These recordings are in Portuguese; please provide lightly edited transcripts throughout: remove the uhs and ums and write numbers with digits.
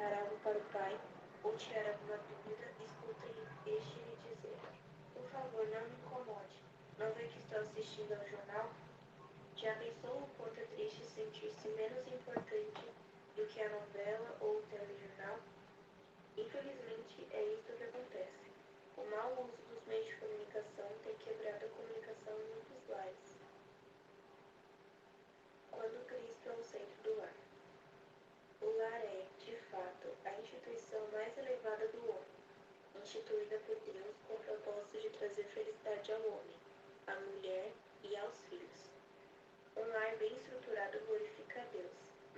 perguntar algo para o pai ou tirar alguma dúvida, escutem este lhe dizer: por favor, não me incomode. Não vê que estou assistindo ao jornal? Já pensou o quanto é triste sentir-se menos importante do que a novela ou o telejornal? Infelizmente, é isto que acontece. O mau uso dos meios de comunicação tem quebrado a comunicação em muitos lares. Quando Cristo é o centro do lar. O lar é, de fato, a instituição mais elevada do homem, instituída por Deus com o propósito de trazer felicidade ao homem, à mulher e aos filhos. Um lar bem estruturado glorifica a Deus,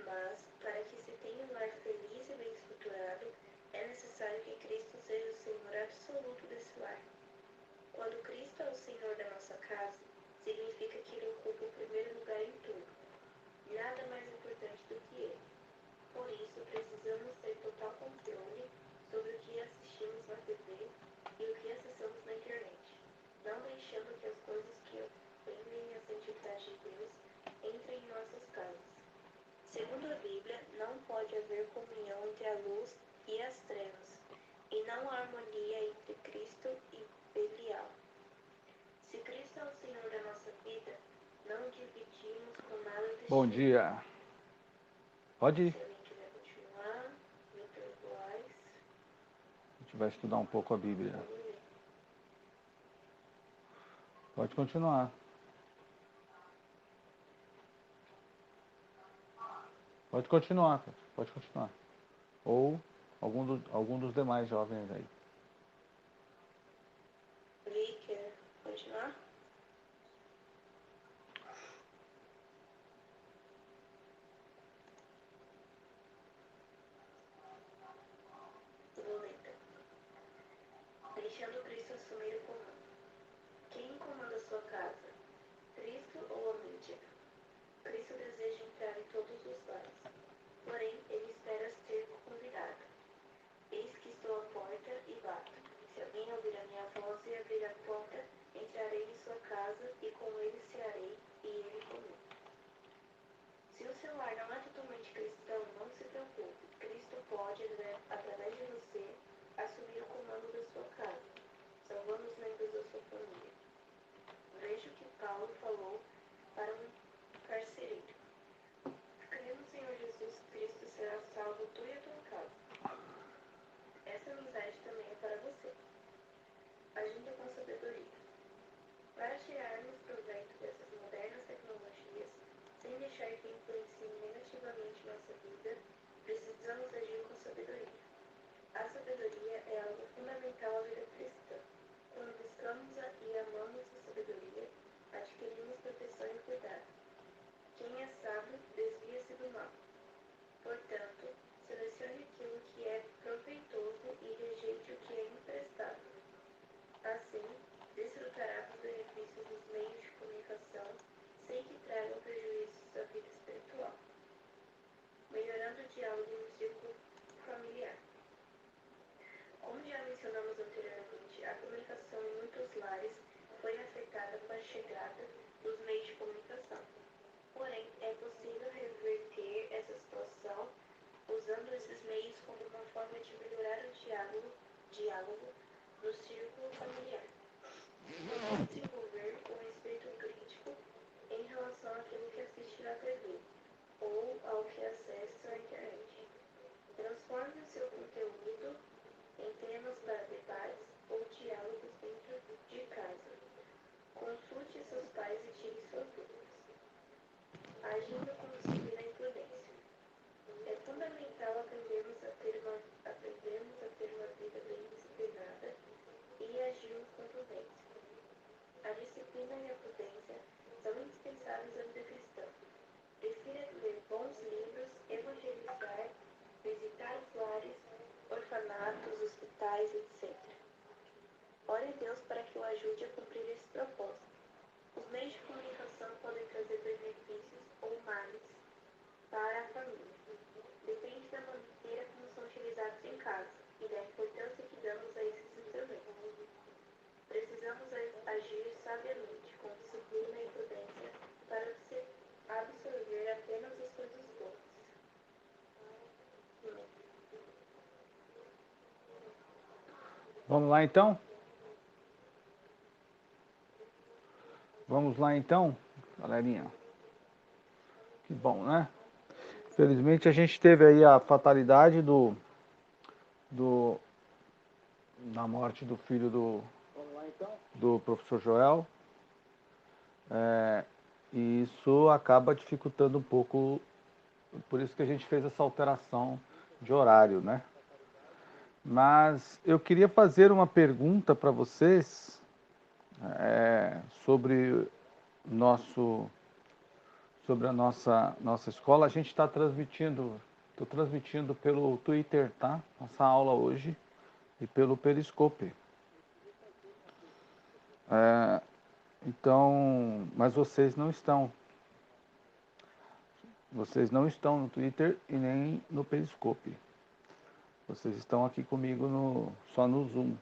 mas, para que se tenha um lar feliz e bem estruturado, é necessário que Cristo seja o Senhor absoluto desse lar. Quando Cristo é o Senhor da nossa casa, significa que Ele ocupa o primeiro lugar em tudo. Nada mais importante do que Ele. Por isso, precisamos ter total controle sobre o que assistimos na TV e o que acessamos na internet, não deixando que as coisas que ofendem a santidade de Deus entrem em nossas casas. Segundo a Bíblia, não pode haver comunhão entre a luz e as trevas, e não há harmonia entre Cristo e Belial. Se Cristo é o Senhor da nossa vida, não dividimos com nada deste Bom dia. Pode ir. Se alguém quiser continuar, Victor Boas, A gente vai estudar um pouco a Bíblia. vamos ler. Pode continuar. Pode continuar, cara. Pode continuar. Ou algum dos demais jovens aí. Vi, quer continuar? Vou ler então. Deixando Cristo assumir o comando. Quem comanda sua casa? Cristo ou a mídia? Cristo deseja entrar em todos os lares. Porém, ele espera ser convidado. Eis que estou à porta e bato. Se alguém ouvir a minha voz e abrir a porta, entrarei em sua casa e com ele cearei e ele comigo. Se o seu lar não é totalmente cristão, não se preocupe. Cristo pode, através de você, assumir o comando da sua casa, salvando os membros da sua família. Veja o que Paulo falou para um carcereiro. Crê no Senhor Jesus Cristo, será salvo tu e a tua casa. Essa amizade também é para você. Agindo com sabedoria. Para tirarmos proveito dessas modernas tecnologias, sem deixar que influenciem negativamente nossa vida, precisamos agir com sabedoria. A sabedoria é algo fundamental à vida cristã. Quando buscamos e amamos a sabedoria, adquirimos proteção e cuidado. Quem é sábio desvia-se do mal. Portanto, selecione aquilo que é proveitoso e rejeite o que é imprestável. Assim, desfrutará dos benefícios dos meios de comunicação sem que tragam prejuízos à vida espiritual. Melhorando o diálogo no círculo familiar. Como já mencionamos anteriormente, a comunicação em muitos lares foi afetada com a chegada dos meios de comunicação. Porém, é possível reverter essa situação usando esses meios como uma forma de melhorar o diálogo no círculo familiar. Podemos desenvolver um espírito crítico em relação àquilo que assiste na TV ou ao que acessa a internet. Transforme o seu conteúdo em temas para debates ou diálogos dentro de casa. Consulte seus pais e tire suas dúvidas. Agindo com disciplina e prudência. É fundamental aprendermos a ter uma vida bem disciplinada e agirmos com prudência. A disciplina e a prudência são indispensáveis à vida cristã. Prefira ler bons livros, evangelizar, visitar os lares, orfanatos, hospitais, etc. Ore a Deus para que o ajude a cumprir esse propósito. Os meios de comunicação podem trazer benefícios ou males para a família. Depende da maneira como são utilizados em casa e da importância que damos a esses instrumentos. Precisamos agir sabiamente, com disciplina e prudência, para absorver apenas as coisas boas. Vamos lá então? Vamos lá então, galerinha. Que bom, né? Felizmente a gente teve aí a fatalidade da morte do filho do professor Joel. E isso acaba dificultando um pouco, por isso que a gente fez essa alteração de horário, né? Mas eu queria fazer uma pergunta para vocês sobre sobre a nossa escola. A gente está transmitindo, estou transmitindo pelo Twitter, tá? Nossa aula hoje e pelo Periscope. Então, mas vocês não estão. Vocês não estão no Twitter e nem no Periscope. Vocês estão aqui comigo só no Zoom.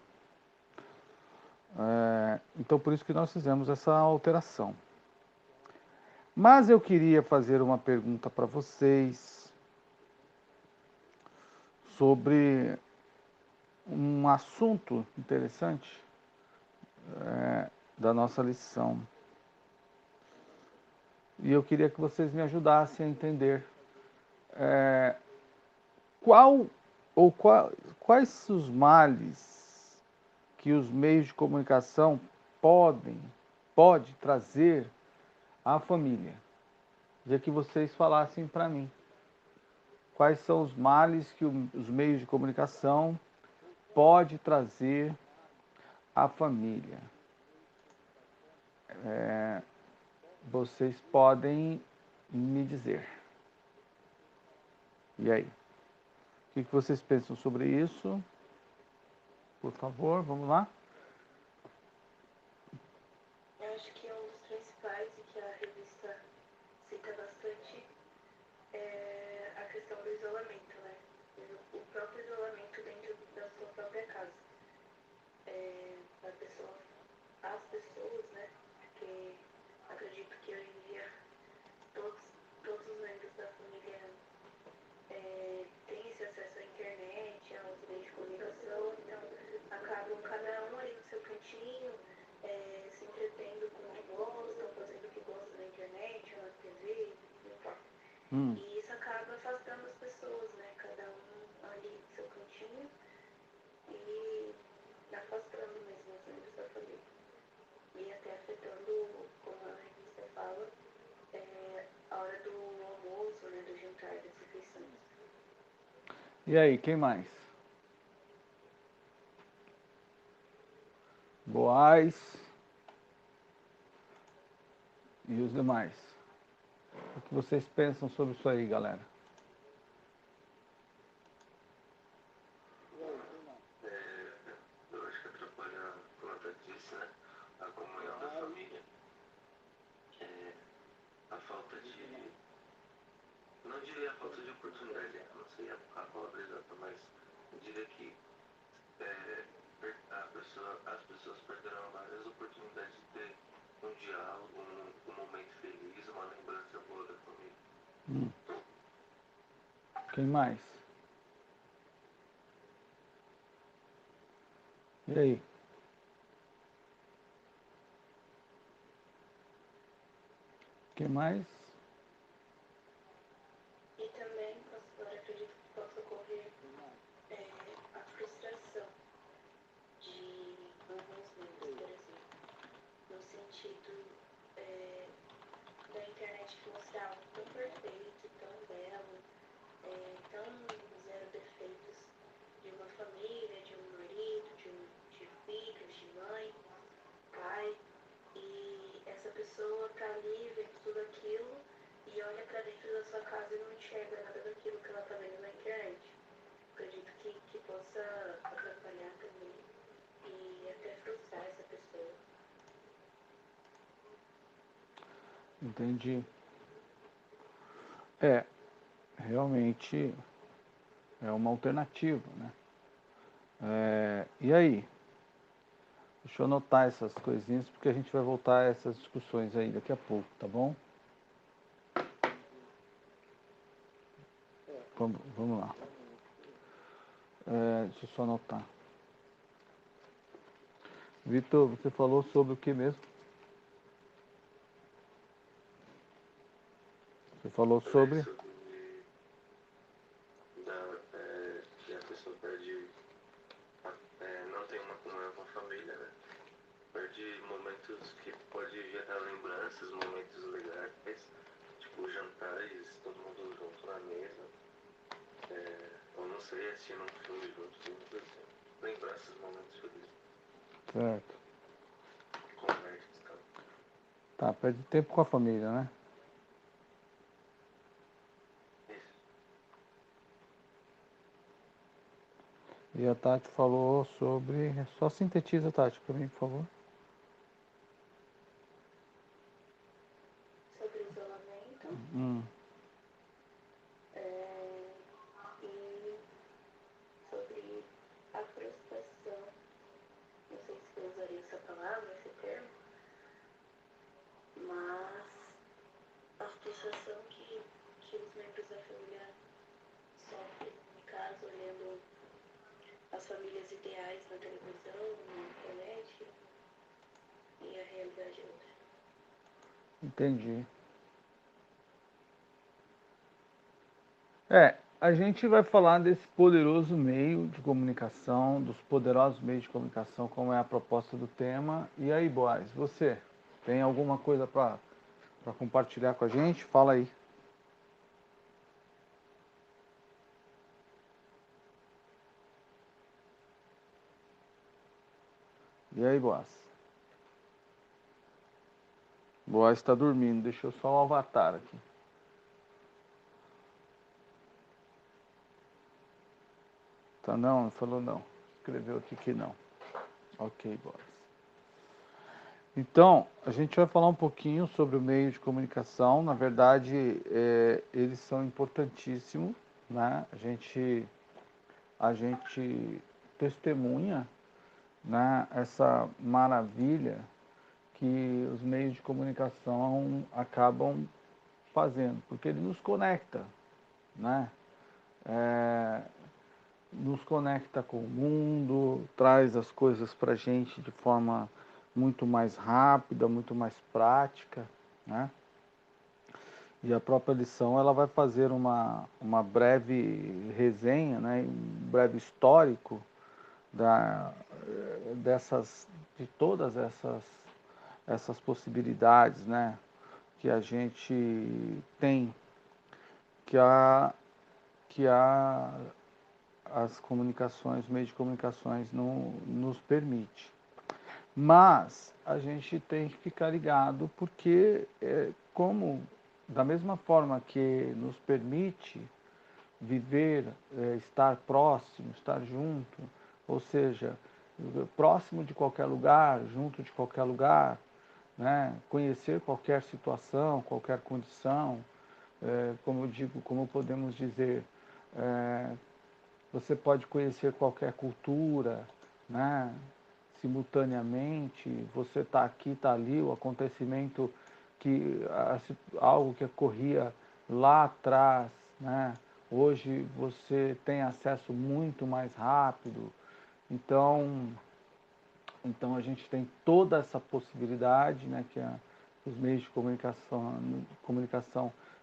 Então, por isso que nós fizemos essa alteração. Mas eu queria fazer uma pergunta para vocês sobre um assunto interessante da nossa lição. E eu queria que vocês me ajudassem a entender quais os males que os meios de comunicação pode trazer à família. Queria que vocês falassem para mim. Quais são os males que os meios de comunicação pode trazer à família? Vocês podem me dizer. E aí? O que vocês pensam sobre isso? Por favor, vamos lá. Eu acho que um dos principais e que a revista cita bastante é a questão do isolamento, né? O próprio isolamento dentro da sua própria casa. As pessoas, né? Porque acredito que hoje em dia todos os membros da família têm esse acesso à internet, aos meios de comunicação, então acabam cada um ali no seu cantinho, se entretendo com o que gostam, fazendo o que gostam na internet, ou na TV, não importa. E isso acaba afastando as pessoas, né? Cada um ali no seu cantinho e afastando mesmo os membros da família. E até afetando, como a revista fala, a hora do almoço, né, do jantar, das refeições. E aí, quem mais? Boaz e os demais. O que vocês pensam sobre isso aí, galera? Eu acho que atrapalha, como eu já disse, né, a comunhão da família. A falta de... Não diria a falta de oportunidade, não sei a palavra exata, mas eu diria que as pessoas perderão várias oportunidades de ter um diálogo, um momento feliz, uma lembrança boa da família. Quem mais? E aí? Quem mais? E também, pastor, acredito que possa ocorrer a frustração de alguns membros, por exemplo, no sentido da internet mostrar algo tão perfeito, tão belo, tão zero defeitos de uma família, de um marido, de filhos, de mãe, pai, e essa pessoa tá ali vendo tudo aquilo e olha para dentro da sua casa e não enxerga nada daquilo que ela tá vendo na internet. Acredito que possa atrapalhar também e até frustrar essa pessoa. Entendi. Realmente é uma alternativa, né? E aí? Deixa eu anotar essas coisinhas, porque a gente vai voltar a essas discussões aí daqui a pouco, tá bom? Vamos lá. Deixa eu só anotar. Vitor, você falou sobre o que mesmo? Você falou sobre... Que a pessoa perde, não tem uma comunhão com a família, né? Perde momentos que pode gerar lembranças, momentos legais, tipo jantares, todo mundo junto na mesa, ou não sei, assistindo um filme juntos, assim. Lembrar esses momentos felizes. Certo. Conversas, tá? Tá, perde tempo com a família, né? Isso. E a Tati falou sobre... Só sintetiza, Tati, para mim, por favor. Sobre isolamento e sobre a frustração. Não sei se eu usaria essa palavra, esse termo, mas a frustração que os membros da família sofrem, no caso, olhando as famílias ideais na televisão, na internet, e a realidade é outra. Entendi. A gente vai falar desse poderoso meio de comunicação, dos poderosos meios de comunicação, como é a proposta do tema. E aí, Boaz, você tem alguma coisa para compartilhar com a gente? Fala aí. E aí, Boaz? Boaz está dormindo, deixou só o avatar aqui. Tá não? Falou não. Escreveu aqui que não. Ok, Boaz. Então, a gente vai falar um pouquinho sobre o meio de comunicação. Na verdade, eles são importantíssimos, né? A gente testemunha, né, essa maravilha que os meios de comunicação acabam fazendo, porque ele nos conecta, né? Nos conecta com o mundo, traz as coisas para a gente de forma muito mais rápida, muito mais prática, né? E a própria lição ela vai fazer uma breve resenha, né, um breve histórico de todas essas possibilidades, né, que a gente tem, que as comunicações, os meios de comunicações nos permite. Mas a gente tem que ficar ligado porque como da mesma forma que nos permite viver, estar próximo, estar junto, ou seja, próximo de qualquer lugar, junto de qualquer lugar, né? Conhecer qualquer situação, qualquer condição, como eu digo, como podemos dizer, você pode conhecer qualquer cultura, né? Simultaneamente, você está aqui, está ali, o acontecimento algo que ocorria lá atrás, né? Hoje você tem acesso muito mais rápido, então a gente tem toda essa possibilidade, né, que os meios de comunicação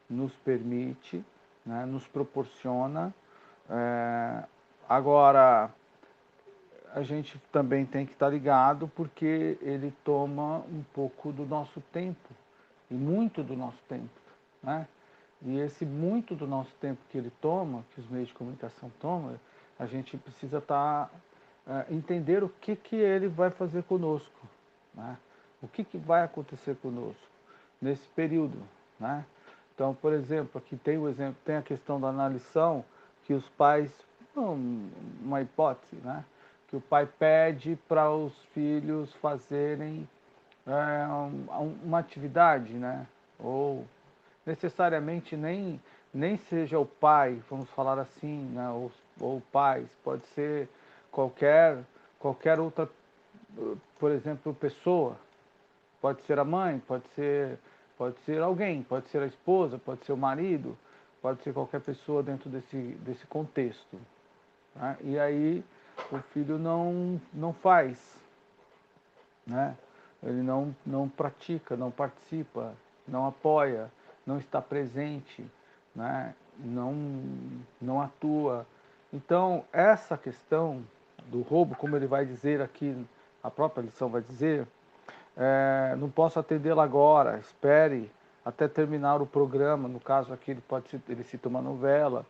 nos permite, né, nos proporciona. Agora, a gente também tem que estar ligado porque ele toma um pouco do nosso tempo, e muito do nosso tempo, né? E esse muito do nosso tempo que ele toma, que os meios de comunicação tomam, a gente precisa entender o que ele vai fazer conosco, né? O que vai acontecer conosco nesse período, né? Então, por exemplo, aqui tem a questão da lição que os pais, uma hipótese, né? Que o pai pede para os filhos fazerem uma atividade, né? Ou necessariamente nem seja o pai, vamos falar assim, né? Ou pais, pode ser qualquer outra, por exemplo, pessoa, pode ser a mãe, pode ser alguém, pode ser a esposa, pode ser o marido, pode ser qualquer pessoa dentro desse contexto, né? E aí o filho não faz, né? Ele não pratica, não participa, não apoia, não está presente, né? Não atua. Então, essa questão do roubo, como ele vai dizer aqui, a própria lição vai dizer, não posso atendê-la agora, espere até terminar o programa. No caso aqui, ele cita uma novela,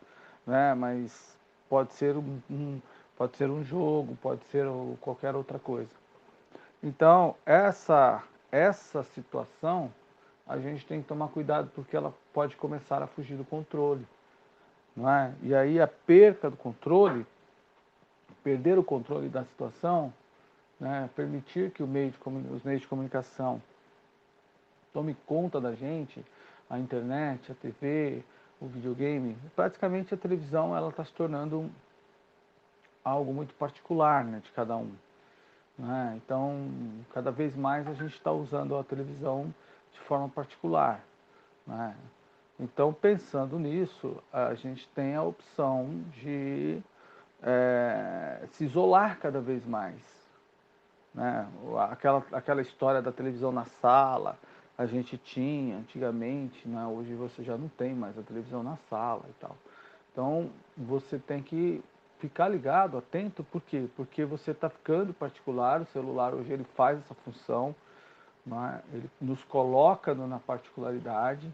né? Mas pode ser pode ser um jogo, pode ser qualquer outra coisa. Então, essa situação, a gente tem que tomar cuidado porque ela pode começar a fugir do controle, não é? E aí a perca do controle, perder o controle da situação, né, permitir que os meios de comunicação tome conta da gente, a internet, a TV, o videogame, praticamente a televisão ela está se tornando algo muito particular, né, de cada um. Né? Então, cada vez mais a gente está usando a televisão de forma particular. Né? Então, pensando nisso, a gente tem a opção de se isolar cada vez mais. Né? Aquela história da televisão na sala, a gente tinha antigamente, né? Hoje você já não tem mais a televisão na sala e tal. Então, você tem que ficar ligado, atento, por quê? Porque você está ficando particular, o celular hoje ele faz essa função, né? Ele nos coloca na particularidade,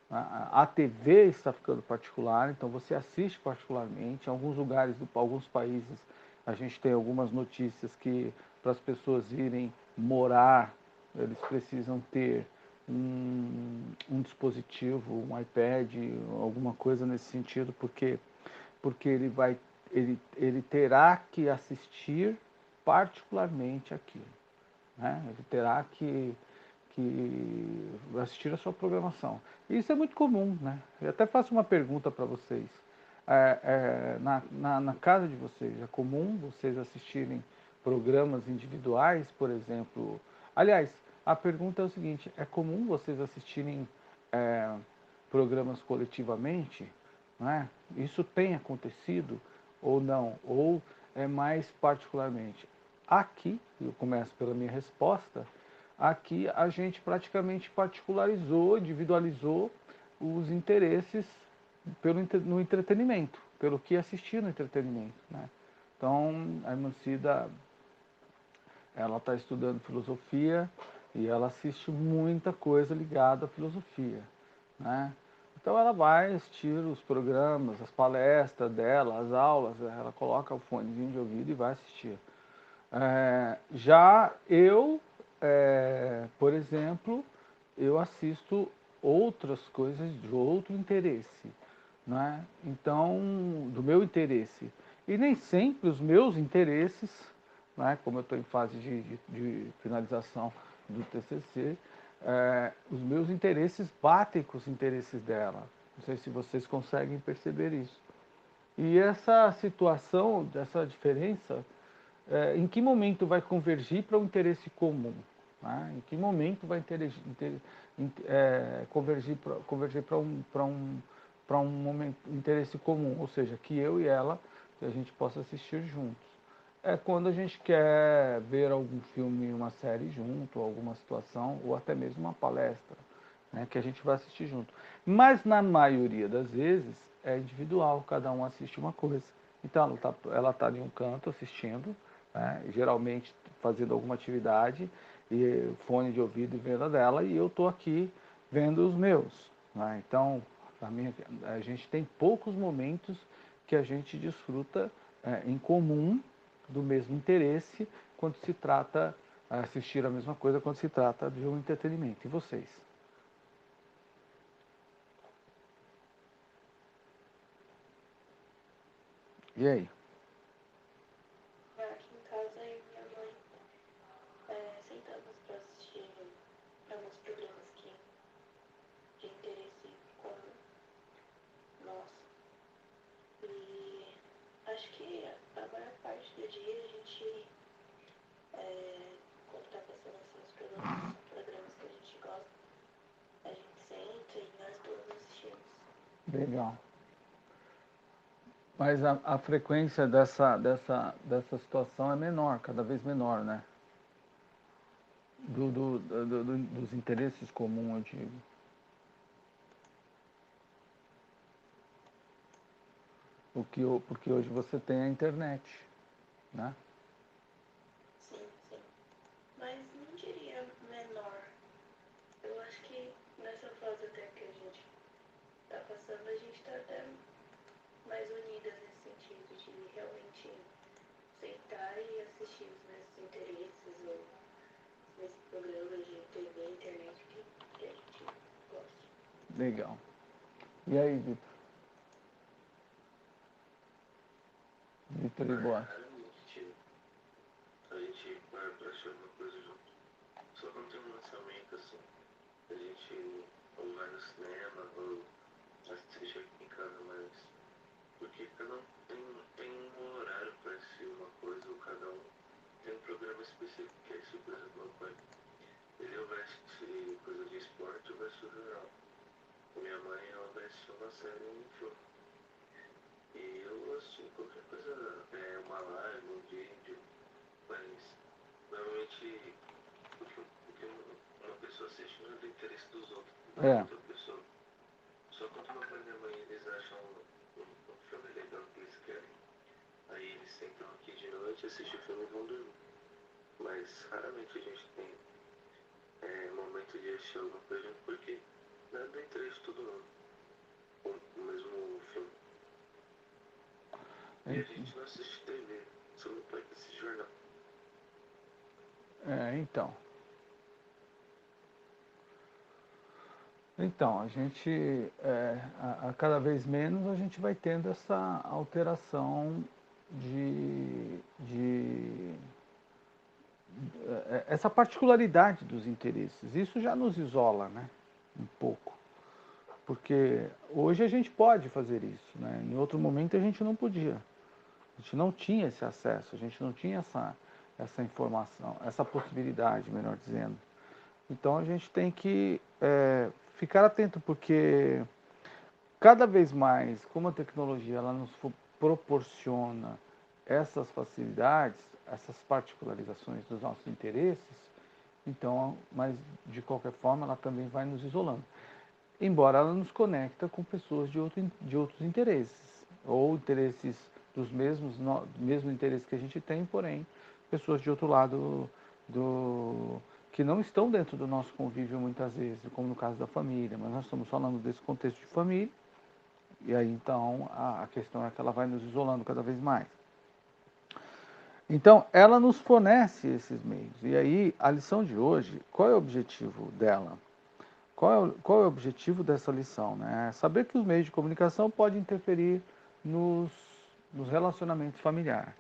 a TV está ficando particular, então você assiste particularmente. Em alguns lugares, alguns países, a gente tem algumas notícias que para as pessoas irem morar, eles precisam ter um dispositivo, um iPad, alguma coisa nesse sentido, porque ele terá que assistir particularmente aquilo, né? Ele terá que assistir a sua programação. E isso é muito comum, né? Eu até faço uma pergunta para vocês. Na casa de vocês, é comum vocês assistirem programas individuais, por exemplo? Aliás, a pergunta é o seguinte, é comum vocês assistirem programas coletivamente? Né? Isso tem acontecido ou não? Ou é mais particularmente? Aqui, eu começo pela minha resposta, aqui a gente praticamente particularizou, individualizou os interesses no entretenimento, pelo que assistir no entretenimento. Né? Então, a irmã Cida, ela está estudando filosofia e ela assiste muita coisa ligada à filosofia. Né? Então ela vai assistir os programas, as palestras dela, as aulas, ela coloca o fonezinho de ouvido e vai assistir. Já eu, por exemplo, eu assisto outras coisas de outro interesse, né? Então, do meu interesse. E nem sempre os meus interesses, né, como eu estou em fase de finalização do TCC, os meus interesses batem com os interesses dela. Não sei se vocês conseguem perceber isso. E essa situação, essa diferença, em que momento vai convergir para um interesse comum? Né? Em que momento vai convergir para um interesse comum? Ou seja, que eu e ela, que a gente possa assistir juntos. É quando a gente quer ver algum filme, uma série junto, alguma situação, ou até mesmo uma palestra, né, que a gente vai assistir junto. Mas na maioria das vezes é individual, cada um assiste uma coisa. Então ela tá em um canto assistindo, né, geralmente fazendo alguma atividade, e fone de ouvido e vendo a dela, e eu estou aqui vendo os meus. Né? Então a gente tem poucos momentos que a gente desfruta em comum do mesmo interesse quando se trata assistir a mesma coisa quando se trata de um entretenimento. E vocês? E aí? Aqui em casa, eu e minha mãe sentamos para assistir alguns programas de interesse comum nosso. E acho que a maior parte do dia a gente, quando está passando assim, os programas que a gente gosta, a gente senta e nós todos assistimos. Legal. Mas a frequência dessa situação é menor, cada vez menor, né? dos interesses comuns, eu digo. Porque hoje você tem a internet, né? Sim, sim. Mas não diria menor. Eu acho que nessa fase até que a gente tá passando, a gente tá até mais unidas nesse sentido de realmente sentar e assistir os nossos interesses ou nesse programa de TV, internet que a gente gosta. Legal. E aí, Vitor? Vitor e Boa. A gente vai pra assistir alguma coisa junto. Só quando tem um lançamento, assim, a gente ou vai no cinema ou assiste aqui em casa, mas porque cada um tem um horário pra assistir uma coisa, ou cada um tem um programa específico que é isso, por exemplo, meu pai. Ele vai assistir coisa de esporte, eu vou assistir o jornal. Minha mãe, ela vai assistir uma série ou um filme. E eu assisto qualquer coisa, uma live, um vídeo, mas normalmente o que uma pessoa assiste não é do interesse dos outros, da outra pessoa. Só quando meu pai e minha mãe eles acham um filme legal que eles querem, aí eles sentam aqui de noite, assistem o filme e vão dormir. Mas raramente a gente tem momento de assistir alguma coisa junto, porque não é do interesse de todo mundo, o mesmo filme. E a gente não assiste TV, só meu pai que assiste jornal. Então. Então, a gente, a cada vez menos, a gente vai tendo essa alteração essa particularidade dos interesses. Isso já nos isola, né? Um pouco. Porque hoje a gente pode fazer isso, né? Em outro momento a gente não podia. A gente não tinha esse acesso, a gente não tinha essa informação, essa possibilidade, melhor dizendo. Então a gente tem que ficar atento, porque cada vez mais, como a tecnologia ela nos proporciona essas facilidades, essas particularizações dos nossos interesses, então, mas de qualquer forma ela também vai nos isolando. Embora ela nos conecta com pessoas de outros interesses, ou interesses dos mesmo interesse que a gente tem, porém, pessoas de outro lado que não estão dentro do nosso convívio muitas vezes, como no caso da família, mas nós estamos falando desse contexto de família, e aí então a questão é que ela vai nos isolando cada vez mais. Então, ela nos fornece esses meios. E aí, a lição de hoje, qual é o objetivo dela? Qual é o objetivo dessa lição? Né? Saber que os meios de comunicação podem interferir nos relacionamentos familiares.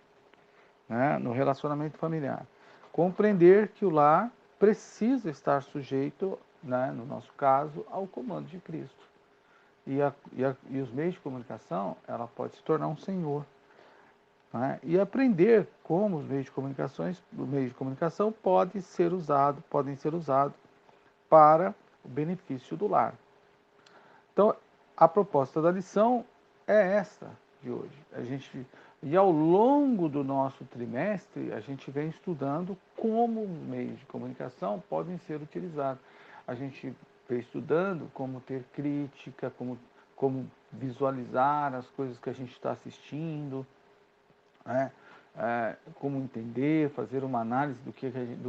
Né? No relacionamento familiar. Compreender que o lar precisa estar sujeito, né, no nosso caso, ao comando de Cristo. E os meios de comunicação, ela pode se tornar um senhor. Né? E aprender como os meios de comunicação podem ser usados para o benefício do lar. Então, a proposta da lição é esta de hoje. E ao longo do nosso trimestre, a gente vem estudando como meios de comunicação podem ser utilizados. A gente vem estudando como ter crítica, como visualizar as coisas que a gente está assistindo, né? Como entender, fazer uma análise do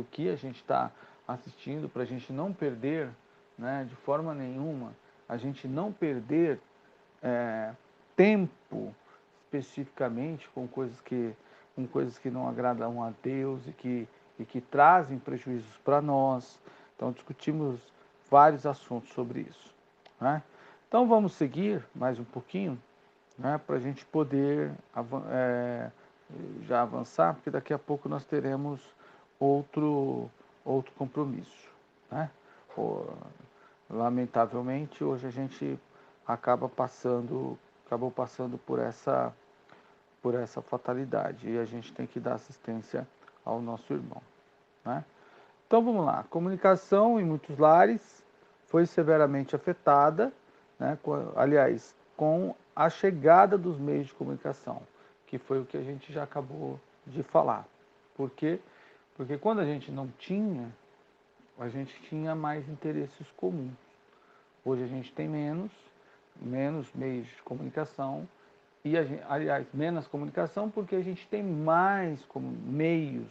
que a gente está assistindo, para a gente não perder, né, de forma nenhuma, a gente não perder tempo especificamente com coisas que não agradam a Deus e que trazem prejuízos para nós. Então discutimos vários assuntos sobre isso. Né? Então vamos seguir mais um pouquinho, né, para a gente poder já avançar, porque daqui a pouco nós teremos outro compromisso. Né? Lamentavelmente, hoje a gente acabou passando por essa fatalidade e a gente tem que dar assistência ao nosso irmão. Né? Então vamos lá. A comunicação em muitos lares foi severamente afetada, né, com a chegada dos meios de comunicação, que foi o que a gente já acabou de falar. Por quê? Porque quando a gente não tinha a gente tinha mais interesses comuns. Hoje a gente tem menos meios de comunicação e, aliás, menos comunicação porque a gente tem mais meios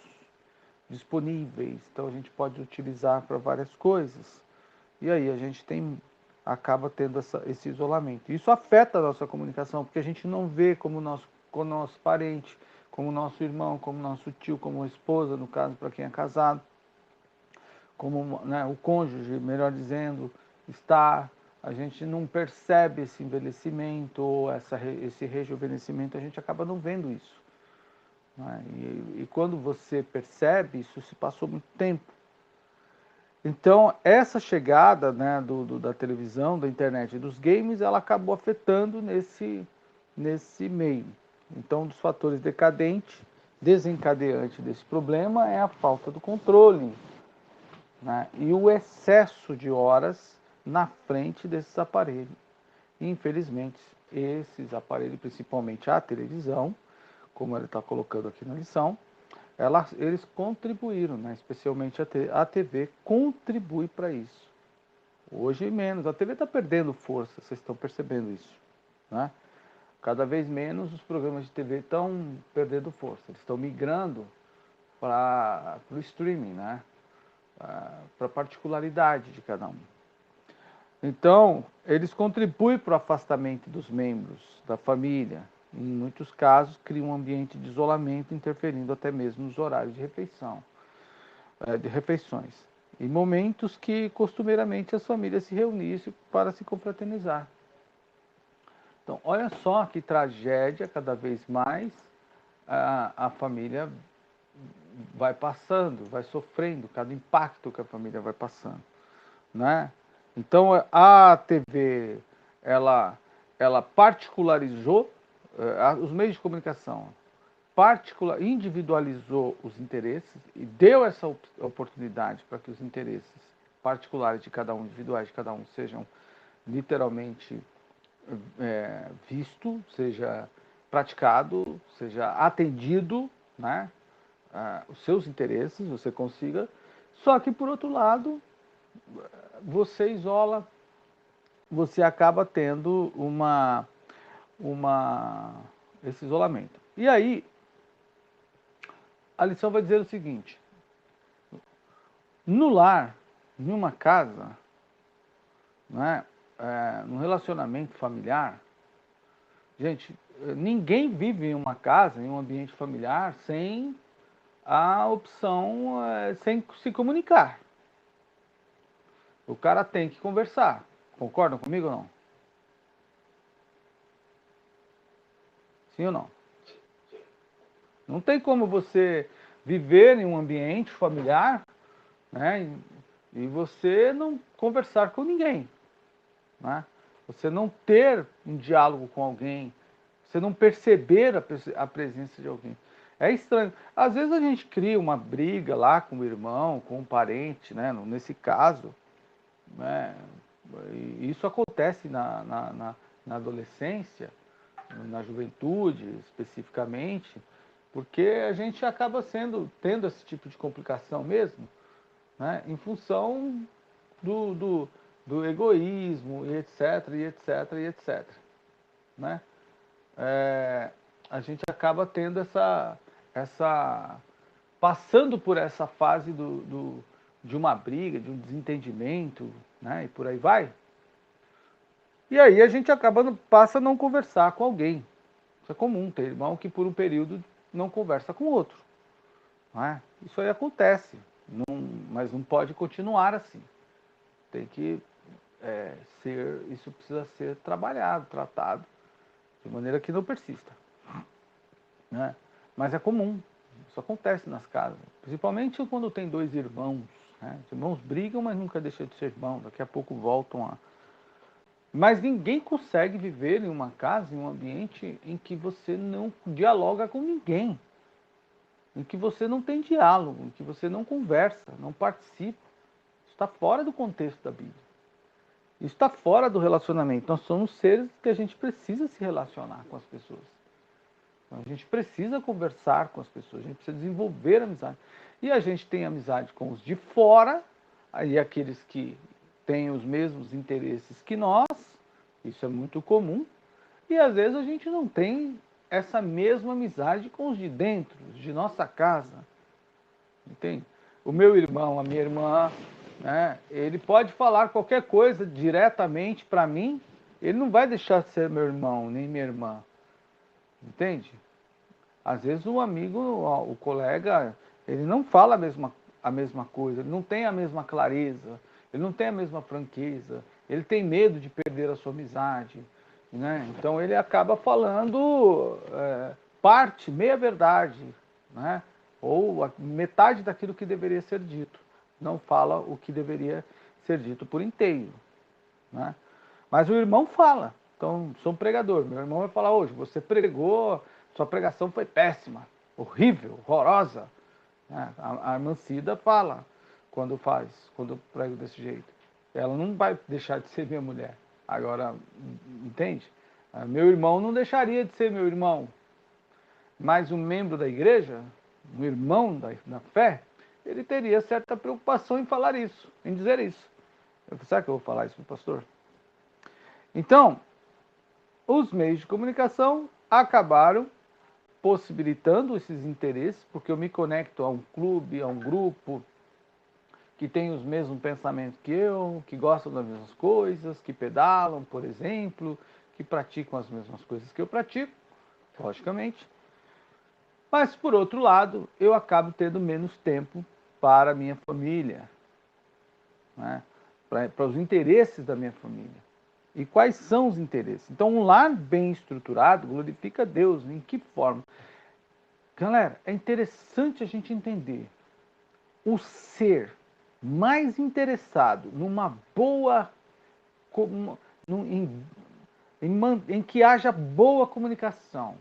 disponíveis. Então a gente pode utilizar para várias coisas. E aí a gente acaba tendo esse isolamento. Isso afeta a nossa comunicação, porque a gente não vê como nosso parente, como nosso irmão, como nosso tio, como a esposa, no caso, para quem é casado, como, né, o cônjuge, melhor dizendo, está. A gente não percebe esse envelhecimento ou esse rejuvenescimento, a gente acaba não vendo isso. Né? E quando você percebe, isso se passou muito tempo. Então, essa chegada, né, da televisão, da internet e dos games, ela acabou afetando nesse meio. Então, um dos fatores desencadeante desse problema é a falta do controle, né, e o excesso de horas na frente desses aparelhos. E, infelizmente, esses aparelhos, principalmente a televisão, como ele está colocando aqui na lição, eles contribuíram, né? Especialmente a TV contribui para isso. Hoje menos, a TV está perdendo força, vocês estão percebendo isso, né? Cada vez menos os programas de TV estão perdendo força, eles estão migrando para o streaming, né? Para a particularidade de cada um. Então, eles contribuem para o afastamento dos membros da família. Em muitos casos, criam um ambiente de isolamento, interferindo até mesmo nos horários de refeições. Em momentos que, costumeiramente, as famílias se reunissem para se confraternizar. Então, olha só que tragédia, cada vez mais a família vai passando, vai sofrendo, cada impacto que a família vai passando, né? Então, a TV, ela particularizou os meios de comunicação, individualizou os interesses e deu essa oportunidade para que os interesses particulares de cada um, individuais de cada um, sejam literalmente visto, seja praticado, seja atendido, né? Os seus interesses, você consiga. Só que, por outro lado, você isola, você acaba tendo esse isolamento. E aí, a lição vai dizer o seguinte: no lar, em uma casa, né, num relacionamento familiar, gente, ninguém vive em uma casa, em um ambiente familiar, sem a opção, sem se comunicar. O cara tem que conversar. Concordam comigo ou não? Sim ou não? Não tem como você viver em um ambiente familiar, né, e você não conversar com ninguém, né? Você não ter um diálogo com alguém, você não perceber a presença de alguém. É estranho. Às vezes a gente cria uma briga lá com o irmão, com um parente, né? Nesse caso, né? E isso acontece na adolescência, na juventude especificamente, porque a gente acaba tendo esse tipo de complicação mesmo, né? Em função do egoísmo, e etc, e etc, e etc. Né? A gente acaba tendo passando por essa fase de uma briga, de um desentendimento, né? E por aí vai. E aí a gente passa a não conversar com alguém. Isso é comum, ter irmão que por um período não conversa com o outro. Né? Isso aí acontece, mas não pode continuar assim. Tem que isso precisa ser trabalhado, tratado, de maneira que não persista. Né? Mas é comum, isso acontece nas casas, principalmente quando tem dois irmãos. Né? Os irmãos brigam, mas nunca deixam de ser irmãos, daqui a pouco voltam a... Mas ninguém consegue viver em uma casa, em um ambiente em que você não dialoga com ninguém, em que você não tem diálogo, em que você não conversa, não participa. Isso está fora do contexto da Bíblia. Isso está fora do relacionamento. Nós somos seres que a gente precisa se relacionar com as pessoas. Então, a gente precisa conversar com as pessoas, a gente precisa desenvolver amizade. E a gente tem amizade com os de fora, Aí aqueles que têm os mesmos interesses que nós, isso é muito comum, e às vezes a gente não tem essa mesma amizade com os de dentro, de nossa casa, entende? O meu irmão, a minha irmã, né, ele pode falar qualquer coisa diretamente para mim, ele não vai deixar de ser meu irmão, nem minha irmã, entende? Às vezes o amigo, o colega, ele não fala a mesma coisa, ele não tem a mesma clareza, ele não tem a mesma franqueza, ele tem medo de perder a sua amizade, né? Então ele acaba falando parte, meia verdade, né? Ou metade daquilo que deveria ser dito, não fala o que deveria ser dito por inteiro, né? Mas o irmão fala. Então, sou um pregador. Meu irmão vai falar hoje, você pregou, sua pregação foi péssima, horrível, horrorosa. A irmã Cida fala quando eu prego desse jeito. Ela não vai deixar de ser minha mulher. Agora, entende? Meu irmão não deixaria de ser meu irmão. Mas um membro da igreja, um irmão da fé, ele teria certa preocupação em falar isso, em dizer isso. Será que eu vou falar isso para o pastor? Então, os meios de comunicação acabaram possibilitando esses interesses, porque eu me conecto a um clube, a um grupo que tem os mesmos pensamentos que eu, que gostam das mesmas coisas, que pedalam, por exemplo, que praticam as mesmas coisas que eu pratico, logicamente. Mas, por outro lado, eu acabo tendo menos tempo para a minha família, né? Para os interesses da minha família. E quais são os interesses? Então, um lar bem estruturado glorifica Deus. Em que forma? Galera, é interessante a gente entender. O ser mais interessado numa boa... em que haja boa comunicação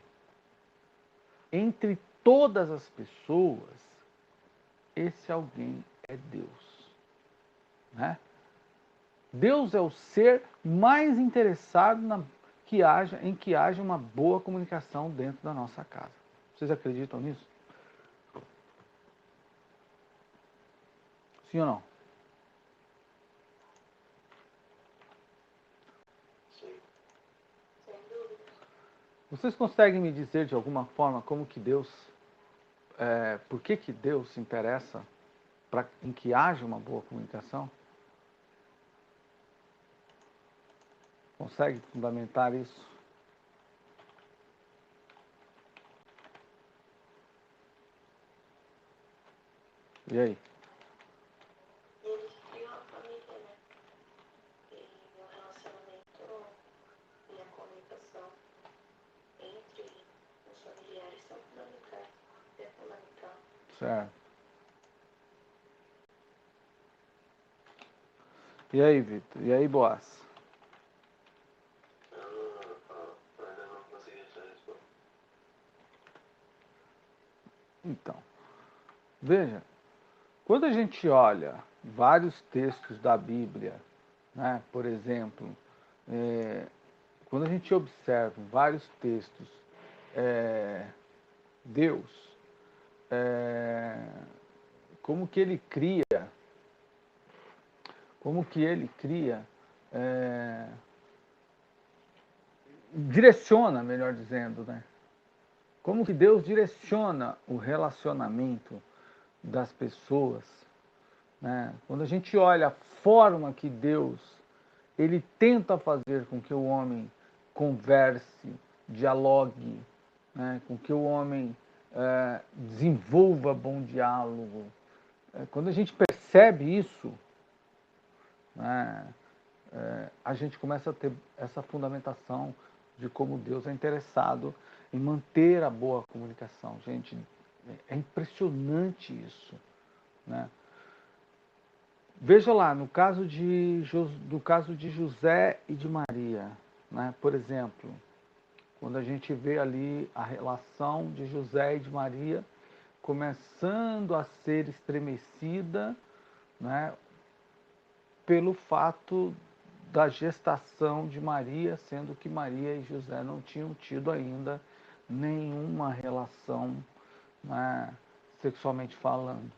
entre todas as pessoas, esse alguém é Deus, né? Deus é o ser mais interessado em que haja uma boa comunicação dentro da nossa casa. Vocês acreditam nisso? Sim ou não? Sim. Sem dúvida. Vocês conseguem me dizer de alguma forma como que Deus, por que Deus se interessa em que haja uma boa comunicação? Consegue fundamentar isso? E aí? Eles criam a família, né? E o relacionamento e a comunicação entre os familiares são fundamentais. É fundamental. Certo. E aí, Vitor? E aí, Boaz? Eu ainda não consegui essa resposta. Então, veja, quando a gente olha vários textos da Bíblia, né, por exemplo, quando a gente observa vários textos, Deus, como que ele cria, direciona, melhor dizendo, né? Como que Deus direciona o relacionamento das pessoas, né? Quando a gente olha a forma que Deus ele tenta fazer com que o homem converse, dialogue, né? Com que o homem desenvolva bom diálogo. Quando a gente percebe isso, né? A gente começa a ter essa fundamentação de como Deus é interessado em manter a boa comunicação. Gente, é impressionante isso, né? Veja lá, no caso de José e de Maria, né? Por exemplo, quando a gente vê ali a relação de José e de Maria começando a ser estremecida, né? Pelo fato da gestação de Maria, sendo que Maria e José não tinham tido ainda nenhuma relação, né, sexualmente falando.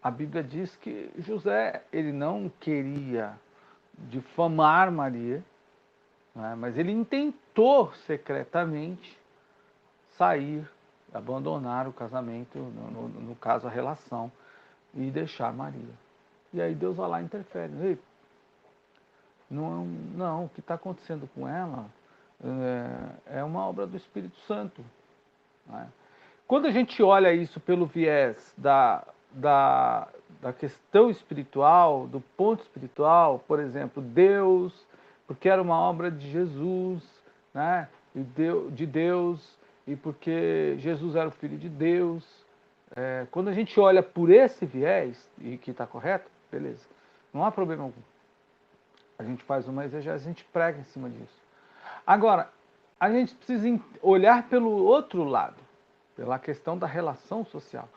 a Bíblia diz que José, ele não queria difamar Maria, né? Mas ele intentou secretamente sair, abandonar o casamento, no caso a relação, e deixar Maria. E aí Deus vai lá e interfere. Ei, não, o que está acontecendo com ela é uma obra do Espírito Santo. Né? Quando a gente olha isso pelo viés da questão espiritual, do ponto espiritual, por exemplo, Deus, porque era uma obra de Jesus, né? De Deus, e porque Jesus era o Filho de Deus. Quando a gente olha por esse viés, e que está correto, beleza, não há problema algum. A gente faz uma exegese, a gente prega em cima disso. Agora, a gente precisa olhar pelo outro lado, pela questão da relação social.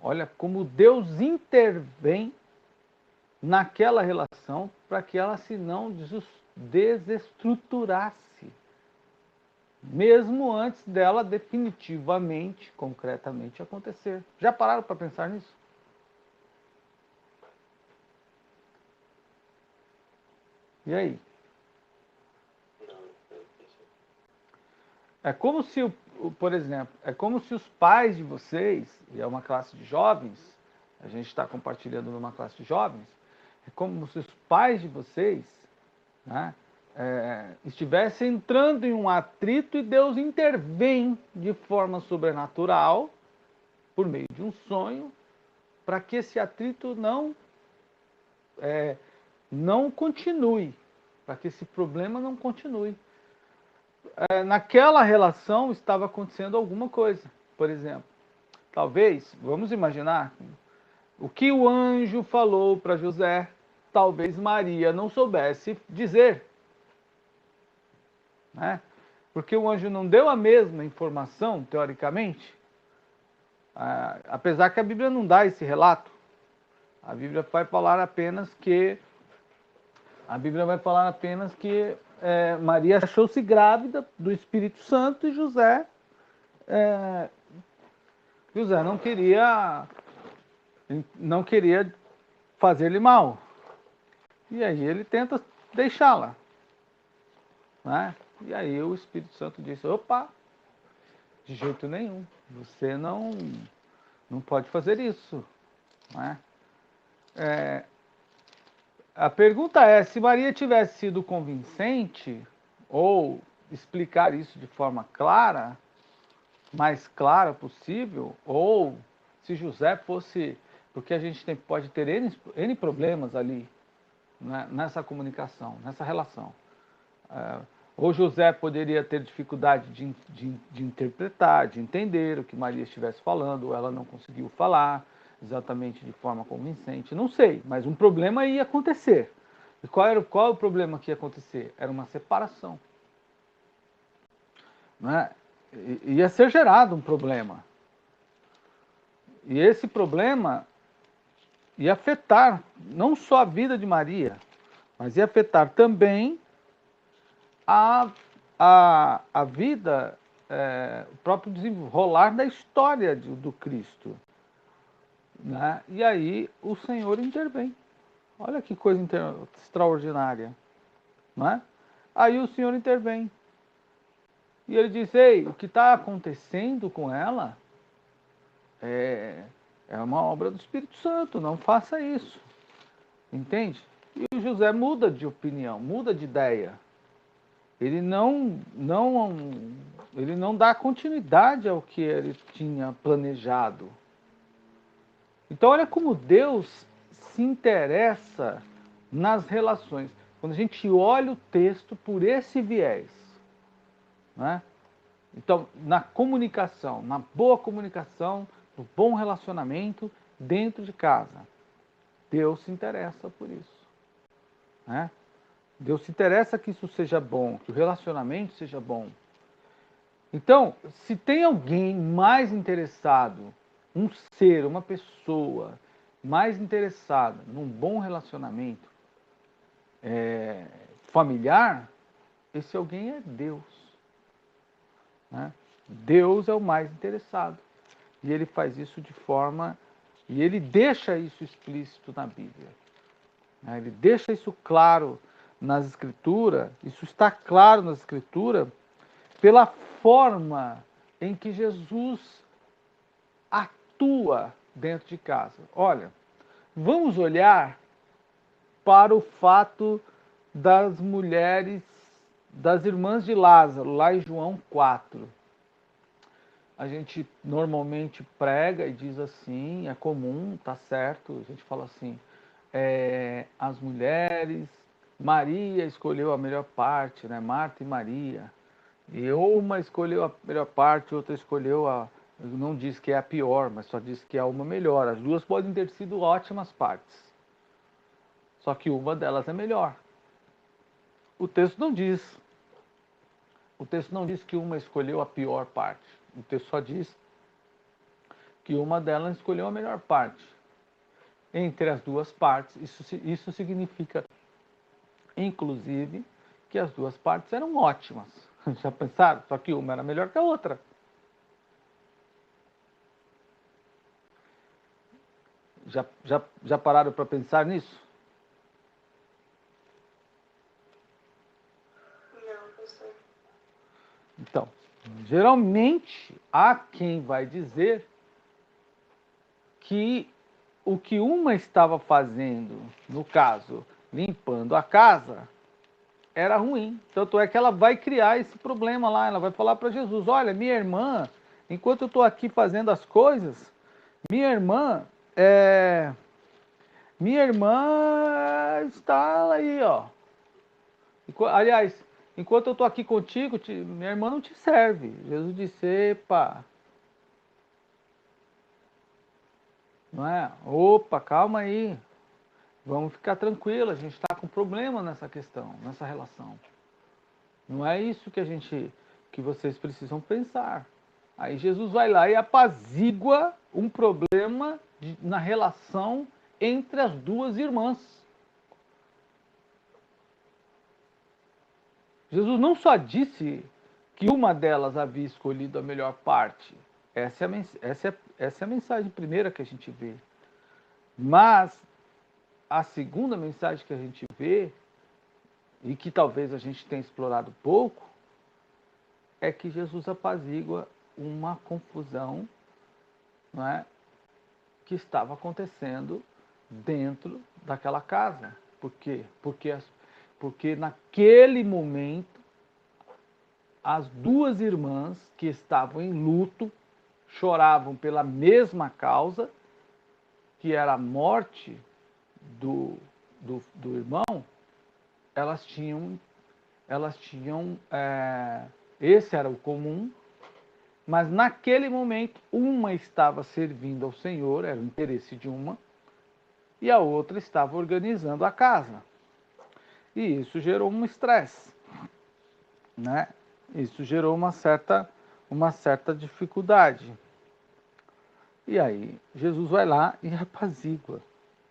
Olha como Deus intervém naquela relação para que ela se não desestruturasse, mesmo antes dela definitivamente, concretamente acontecer. Já pararam para pensar nisso? E aí? É como se, por exemplo, é como se os pais de vocês, e é uma classe de jovens, a gente está compartilhando numa classe de jovens, é como se os pais de vocês, né, estivessem entrando em um atrito e Deus intervém de forma sobrenatural, por meio de um sonho, para que esse atrito não continue, para que esse problema não continue. Naquela relação estava acontecendo alguma coisa, por exemplo. Talvez, vamos imaginar, o que o anjo falou para José, talvez Maria não soubesse dizer. Né? Porque o anjo não deu a mesma informação, teoricamente, apesar que a Bíblia não dá esse relato. A Bíblia vai falar apenas que Maria achou-se grávida do Espírito Santo e José não queria fazer-lhe mal. E aí ele tenta deixá-la. Né? E aí o Espírito Santo disse, opa, de jeito nenhum, você não pode fazer isso. Né? A pergunta é, se Maria tivesse sido convincente, ou explicar isso de forma clara, mais clara possível, ou se José fosse... Porque a gente pode ter N problemas ali, né, nessa comunicação, nessa relação. Ou José poderia ter dificuldade de interpretar, de entender o que Maria estivesse falando, ou ela não conseguiu falar exatamente de forma convincente, não sei, mas um problema ia acontecer. E qual é o problema que ia acontecer? Era uma separação. Né? Ia ser gerado um problema. E esse problema ia afetar não só a vida de Maria, mas ia afetar também a vida, o próprio desenrolar da história do Cristo. Né? E aí o Senhor intervém. Olha que coisa extraordinária. Né? Aí o Senhor intervém. E ele diz, ei, o que está acontecendo com ela é uma obra do Espírito Santo, não faça isso. Entende? E o José muda de opinião, muda de ideia. Ele não dá continuidade ao que ele tinha planejado. Então olha como Deus se interessa nas relações. Quando a gente olha o texto por esse viés. Né? Então, na comunicação, na boa comunicação, no bom relacionamento dentro de casa, Deus se interessa por isso. Né? Deus se interessa que isso seja bom, que o relacionamento seja bom. Então, se tem alguém mais interessado, um ser, uma pessoa mais interessada num bom relacionamento familiar, esse alguém é Deus. Né? Deus é o mais interessado. E ele faz isso de forma E ele deixa isso explícito na Bíblia. Ele deixa isso claro nas Escrituras, isso está claro nas Escrituras, pela forma em que Jesus atua dentro de casa. Olha, vamos olhar para o fato das mulheres, das irmãs de Lázaro, lá em João 4. A gente normalmente prega e diz assim, é comum, tá certo, a gente fala assim, as mulheres, Maria escolheu a melhor parte, né? Marta e Maria. E uma escolheu a melhor parte, outra escolheu não diz que é a pior, mas só diz que é uma melhor. As duas podem ter sido ótimas partes. Só que uma delas é melhor. O texto não diz. O texto não diz que uma escolheu a pior parte. O texto só diz que uma delas escolheu a melhor parte. Entre as duas partes, isso significa, inclusive, que as duas partes eram ótimas. Já pensaram? Só que uma era melhor que a outra. Já pararam para pensar nisso? Não, professor. Então, geralmente, há quem vai dizer que o que uma estava fazendo, no caso, limpando a casa, era ruim. Tanto é que ela vai criar esse problema lá. Ela vai falar para Jesus: olha, minha irmã, enquanto eu estou aqui fazendo as coisas, minha irmã está aí, ó. Aliás, enquanto eu estou aqui contigo, minha irmã não te serve. Jesus disse: epa, não é? Opa, calma aí. Vamos ficar tranquilo, a gente está com problema nessa questão, nessa relação. Não é isso que vocês precisam pensar. Aí Jesus vai lá e apazigua um problema na relação entre as duas irmãs. Jesus não só disse que uma delas havia escolhido a melhor parte. Essa é a mensagem primeira que a gente vê. Mas a segunda mensagem que a gente vê, e que talvez a gente tenha explorado pouco, é que Jesus apazigua uma confusão, não é, que estava acontecendo dentro daquela casa. Por quê? Porque naquele momento, as duas irmãs que estavam em luto choravam pela mesma causa, que era a morte do irmão. Elas tinham esse era o comum, mas naquele momento uma estava servindo ao Senhor, era o interesse de uma, e a outra estava organizando a casa. E isso gerou um estresse, né? Isso gerou uma certa dificuldade. E aí Jesus vai lá e apazigua.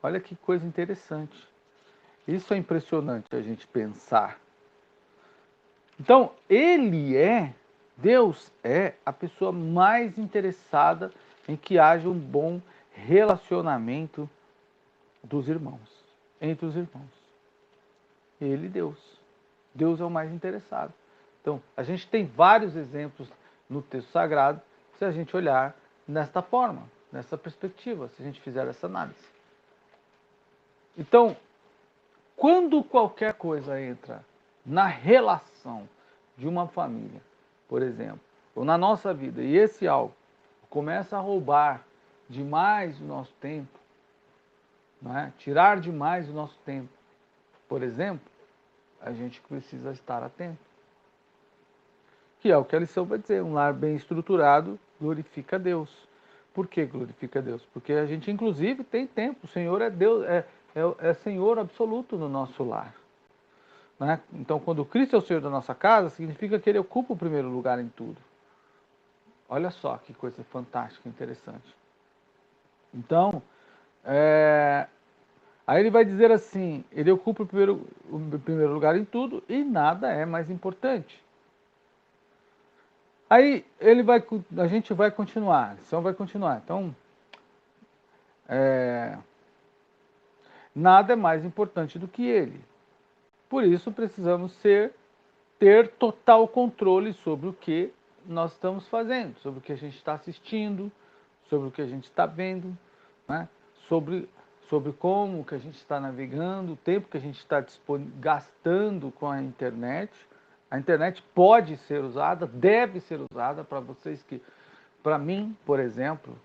Olha que coisa interessante. Isso é impressionante a gente pensar. Então, Deus é a pessoa mais interessada em que haja um bom relacionamento dos irmãos, entre os irmãos. Deus. Deus é o mais interessado. Então, a gente tem vários exemplos no texto sagrado, se a gente olhar nesta forma, nessa perspectiva, se a gente fizer essa análise. Então, quando qualquer coisa entra na relação de uma família, por exemplo, ou na nossa vida, e esse algo começa a roubar demais o nosso tempo, né? Tirar demais o nosso tempo, por exemplo, a gente precisa estar atento. Que é o que a lição vai dizer, um lar bem estruturado glorifica a Deus. Por que glorifica a Deus? Porque a gente, inclusive, tem tempo. O Senhor é Deus, é Senhor absoluto no nosso lar. Né? Então, quando Cristo é o Senhor da nossa casa, significa que Ele ocupa o primeiro lugar em tudo. Olha só que coisa fantástica, interessante. Então, aí ele vai dizer assim, Ele ocupa o primeiro lugar em tudo e nada é mais importante. Aí a gente vai continuar, a lição vai continuar. Então, nada é mais importante do que ele. Por isso precisamos ter total controle sobre o que nós estamos fazendo, sobre o que a gente está assistindo, sobre o que a gente está vendo, né? sobre como que a gente está navegando, o tempo que a gente está gastando com a internet. A internet pode ser usada, deve ser usada para vocês que... Para mim, por exemplo,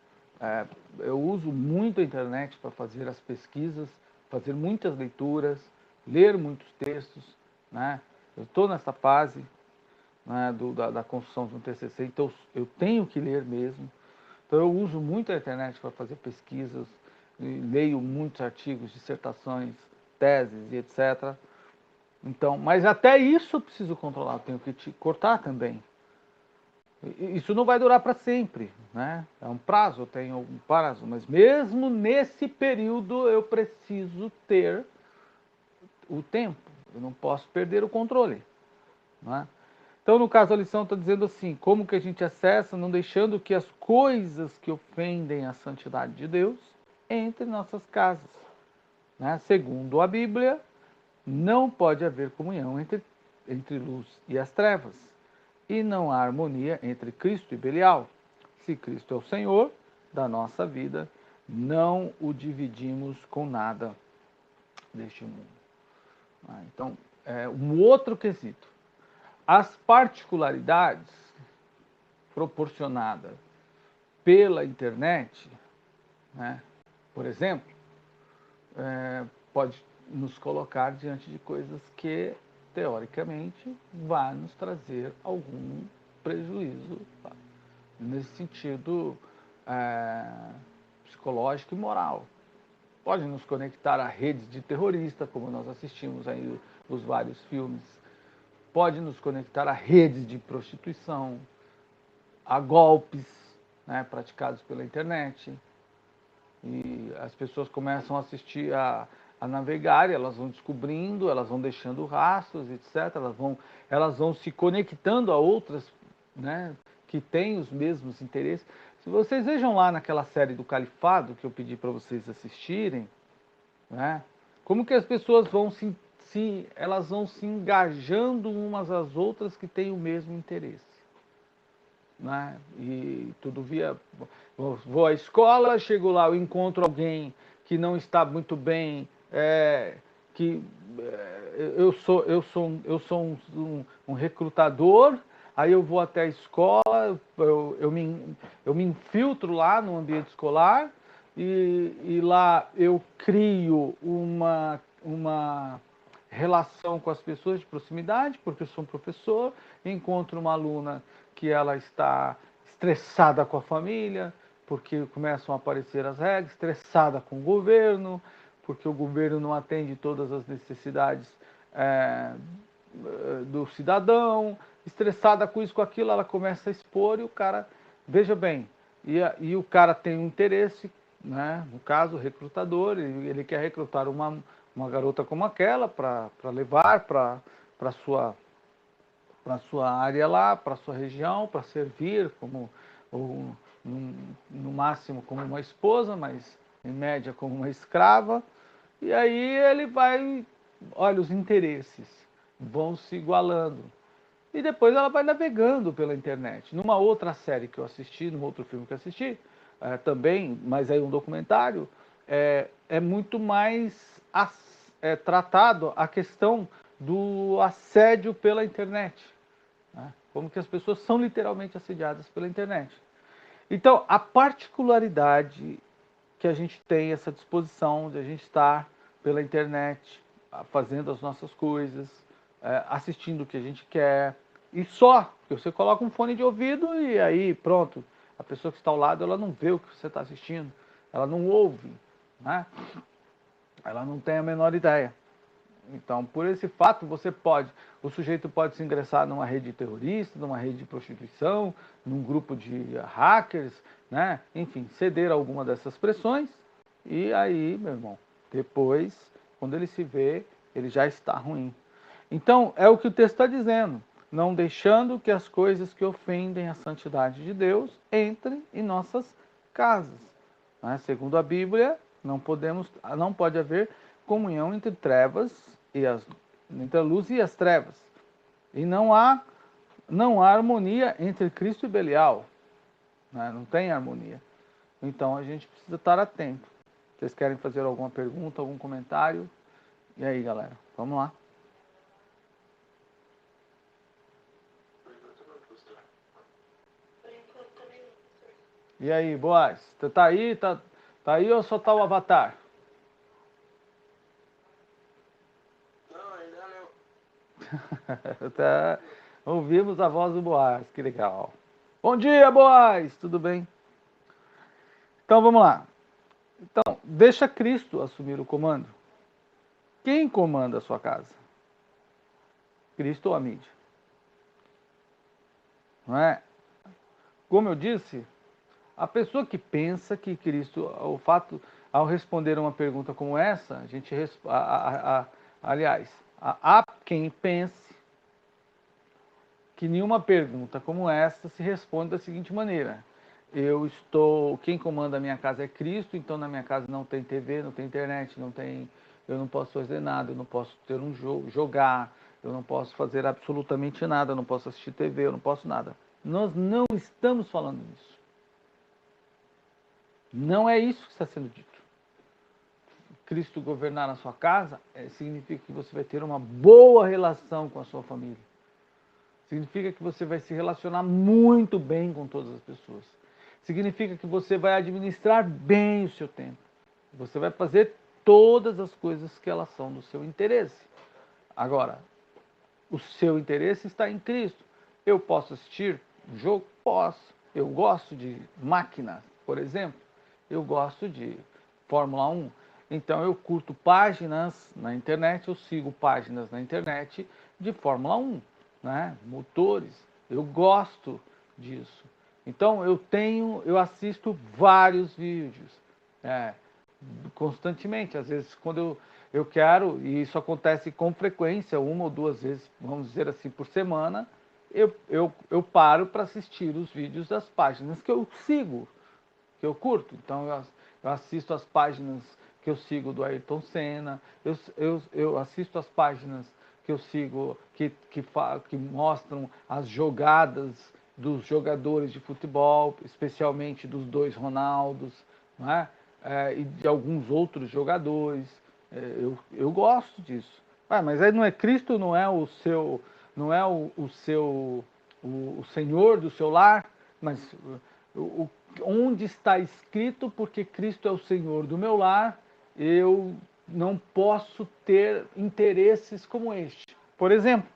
eu uso muito a internet para fazer as pesquisas, fazer muitas leituras, ler muitos textos, né? Eu estou nessa fase, né, da construção de um TCC, então eu tenho que ler mesmo. Então eu uso muito a internet para fazer pesquisas, leio muitos artigos, dissertações, teses e etc. Então, mas até isso eu preciso controlar, eu tenho que te cortar também. Isso não vai durar para sempre, né? É um prazo, eu tenho um prazo, mas mesmo nesse período eu preciso ter o tempo, eu não posso perder o controle, né? Então, no caso, a lição está dizendo assim, como que a gente acessa, não deixando que as coisas que ofendem a santidade de Deus entrem em nossas casas, né? Segundo a Bíblia, não pode haver comunhão entre luz e as trevas, e não há harmonia entre Cristo e Belial. Se Cristo é o Senhor da nossa vida, não o dividimos com nada deste mundo. Então, um outro quesito. As particularidades proporcionadas pela internet, né, por exemplo, pode nos colocar diante de coisas que, teoricamente, vai nos trazer algum prejuízo, tá? Nesse sentido psicológico e moral. Pode nos conectar a redes de terroristas, como nós assistimos aí nos vários filmes. Pode nos conectar a redes de prostituição, a golpes, né, praticados pela internet. E as pessoas começam a assistir, a navegar, e elas vão descobrindo, elas vão deixando rastros, etc. Elas vão se conectando a outras, né, que têm os mesmos interesses. Se vocês vejam lá naquela série do Califado, que eu pedi para vocês assistirem, né, como que as pessoas vão elas vão se engajando umas às outras que têm o mesmo interesse, né? E tudo vou à escola, chego lá, eu encontro alguém que não está muito bem, eu sou um recrutador, aí eu vou até a escola, eu me infiltro lá no ambiente escolar e lá eu crio uma relação com as pessoas de proximidade, porque eu sou um professor, encontro uma aluna que ela está estressada com a família, porque começam a aparecer as regras, estressada com o governo, porque o governo não atende todas as necessidades do cidadão, estressada com isso, com aquilo, ela começa a expor e o cara, veja bem, e o cara tem um interesse, né? No caso, o recrutador, ele quer recrutar uma garota como aquela para levar para sua área lá, para sua região, para servir como, ou, no máximo como uma esposa, mas em média como uma escrava. E aí ele vai, olha, os interesses vão se igualando. E depois ela vai navegando pela internet. Numa outra série que eu assisti, num outro filme que eu assisti, também, mas aí um documentário, é muito mais tratado a questão do assédio pela internet, né? Como que as pessoas são literalmente assediadas pela internet. Então, a particularidade que a gente tem, essa disposição de a gente estar pela internet, fazendo as nossas coisas, assistindo o que a gente quer, e só, porque você coloca um fone de ouvido e aí pronto, a pessoa que está ao lado, ela não vê o que você está assistindo, ela não ouve, né? Ela não tem a menor ideia. Então, por esse fato, o sujeito pode se ingressar numa rede terrorista, numa rede de prostituição, num grupo de hackers, né? Enfim, ceder a alguma dessas pressões, e aí, meu irmão, depois, quando ele se vê, ele já está ruim. Então, é o que o texto está dizendo, não deixando que as coisas que ofendem a santidade de Deus entrem em nossas casas. Né? Segundo a Bíblia, não pode haver comunhão entre entre a luz e as trevas. E não há harmonia entre Cristo e Belial. Né? Não tem harmonia. Então a gente precisa estar atento. Vocês querem fazer alguma pergunta, algum comentário? E aí, galera? Vamos lá. Por enquanto também não, professor. E aí, Boaz? Você tá aí? Tá aí ou só tá o avatar? Não, ainda não. Tá. Ouvimos a voz do Boaz, que legal. Bom dia, Boaz! Tudo bem? Então vamos lá. Então, deixa Cristo assumir o comando. Quem comanda a sua casa? Cristo ou a mídia? Não é? Como eu disse, a pessoa que pensa que Cristo, ao responder uma pergunta como essa, a gente aliás, há quem pense que nenhuma pergunta como essa se responde da seguinte maneira: quem comanda a minha casa é Cristo, então na minha casa não tem TV, não tem internet, eu não posso fazer nada, eu não posso ter um jogo, jogar, eu não posso fazer absolutamente nada, eu não posso assistir TV, eu não posso nada. Nós não estamos falando disso. Não é isso que está sendo dito. Cristo governar na sua casa significa que você vai ter uma boa relação com a sua família. Significa que você vai se relacionar muito bem com todas as pessoas. Significa que você vai administrar bem o seu tempo. Você vai fazer todas as coisas que elas são do seu interesse. Agora, o seu interesse está em Cristo. Eu posso assistir um jogo? Posso. Eu gosto de máquinas, por exemplo. Eu gosto de Fórmula 1. Então eu curto páginas na internet, eu sigo páginas na internet de Fórmula 1, né? Motores. Eu gosto disso. Então eu assisto vários vídeos constantemente. Às vezes quando eu quero, e isso acontece com frequência, uma ou duas vezes, vamos dizer assim, por semana, eu paro para assistir os vídeos das páginas que eu sigo, que eu curto. Então eu assisto as páginas que eu sigo do Ayrton Senna, eu assisto as páginas que eu sigo que mostram as jogadas dos jogadores de futebol, especialmente dos dois Ronaldos, não é? E de alguns outros jogadores. Eu gosto disso. Mas aí não é Cristo, não é o seu, não é o Senhor do seu lar, mas onde está escrito, porque Cristo é o Senhor do meu lar, eu não posso ter interesses como este. Por exemplo,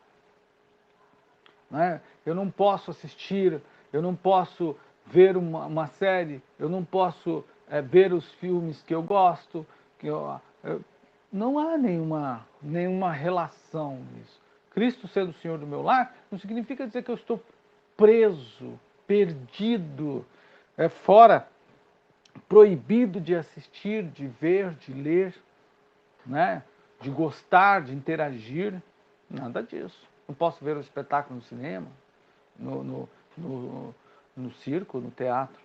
né? Eu não posso assistir, eu não posso ver uma série, eu não posso ver os filmes que eu gosto, não há nenhuma relação nisso. Cristo sendo o Senhor do meu lar não significa dizer que eu estou preso, perdido, fora, proibido de assistir, de ver, de ler, né? De gostar, de interagir, nada disso. Não posso ver o espetáculo no cinema, no circo, no teatro.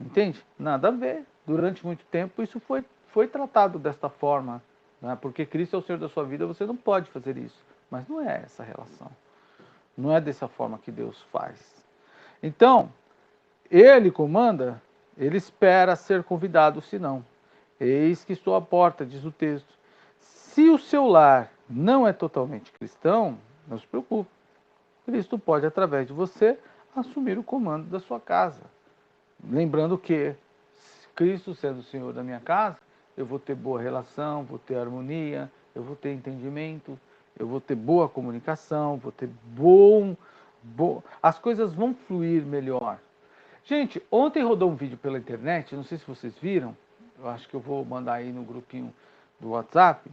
Entende? Nada a ver. Durante muito tempo isso foi tratado desta forma. Né? Porque Cristo é o Senhor da sua vida, você não pode fazer isso. Mas não é essa relação. Não é dessa forma que Deus faz. Então, Ele comanda, Ele espera ser convidado, se não. Eis que estou à porta, diz o texto. Se o seu lar não é totalmente cristão, não se preocupe. Cristo pode, através de você, assumir o comando da sua casa. Lembrando que, Cristo sendo o Senhor da minha casa, eu vou ter boa relação, vou ter harmonia, eu vou ter entendimento, eu vou ter boa comunicação, vou ter as coisas vão fluir melhor. Gente, ontem rodou um vídeo pela internet, não sei se vocês viram, eu acho que eu vou mandar aí no grupinho do WhatsApp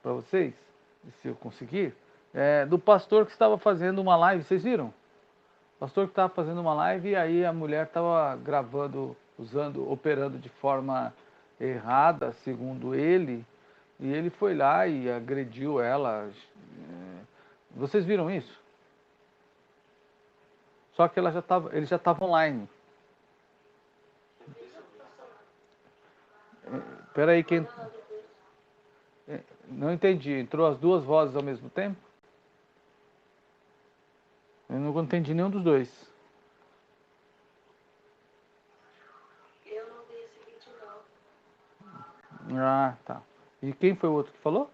para vocês, se eu conseguir, do pastor que estava fazendo uma live, vocês viram? O pastor que estava fazendo uma live e aí a mulher estava gravando, operando de forma errada, segundo ele, e ele foi lá e agrediu ela. Vocês viram isso? Só que ele já estava online. Peraí, quem... Fala lá do dois. Não entendi. Entrou as duas vozes ao mesmo tempo? Eu não entendi nenhum dos dois. Eu não vi esse vídeo, não. Ah, tá. E quem foi o outro que falou?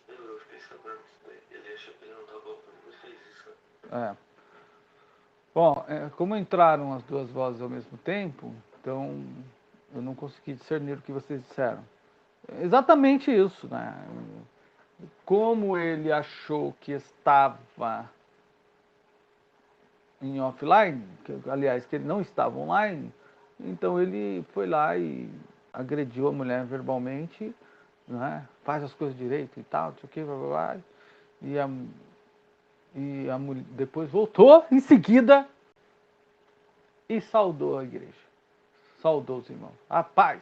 Eu fiquei sabendo que ele achou que ele não tava ouvindo vocês, isso. É. Bom, como entraram as duas vozes ao mesmo tempo, então eu não consegui discernir o que vocês disseram. Exatamente isso, né? Como ele achou que estava em offline, aliás, que ele não estava online, então ele foi lá e agrediu a mulher verbalmente, né? Faz as coisas direito e tal, não sei o que, blá, blá, blá. E a mulher depois voltou em seguida e saudou a igreja. Saudou os irmãos. A paz.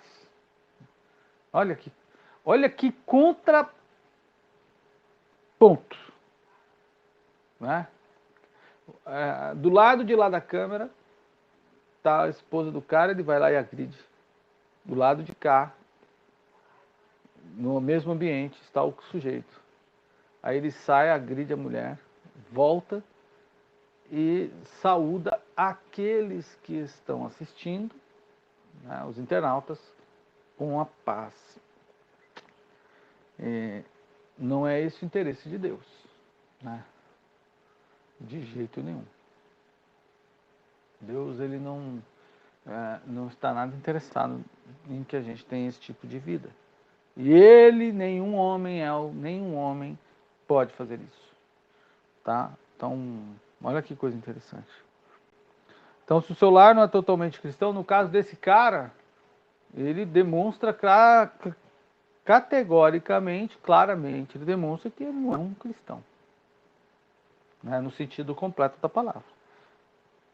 Olha que contraponto, né? Do lado de lá da câmera tá a esposa do cara, ele vai lá e agride. Do lado de cá, no mesmo ambiente, está o sujeito. Aí ele sai, agride a mulher, volta e saúda aqueles que estão assistindo, né, os internautas, com a paz. Não é esse o interesse de Deus, né? De jeito nenhum. Deus, ele não está nada interessado em que a gente tenha esse tipo de vida. E ele, nenhum homem pode fazer isso, tá? Então, olha que coisa interessante. Então, se o seu lar não é totalmente cristão, no caso desse cara, ele demonstra categoricamente, claramente, ele demonstra que ele não é um cristão, né? No sentido completo da palavra.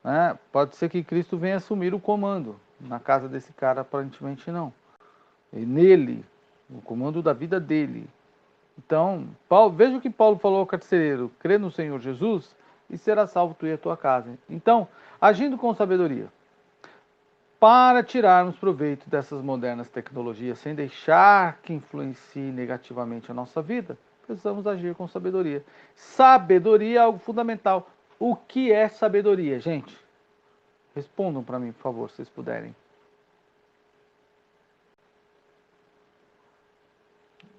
Né? Pode ser que Cristo venha assumir o comando. Na casa desse cara, aparentemente não. E nele, o comando da vida dele. Então, veja o que Paulo falou ao carcereiro: crê no Senhor Jesus e será salvo tu e a tua casa. Então, agindo com sabedoria, para tirarmos proveito dessas modernas tecnologias, sem deixar que influencie negativamente a nossa vida, precisamos agir com sabedoria. Sabedoria é algo fundamental. O que é sabedoria, gente? Respondam para mim, por favor, se vocês puderem.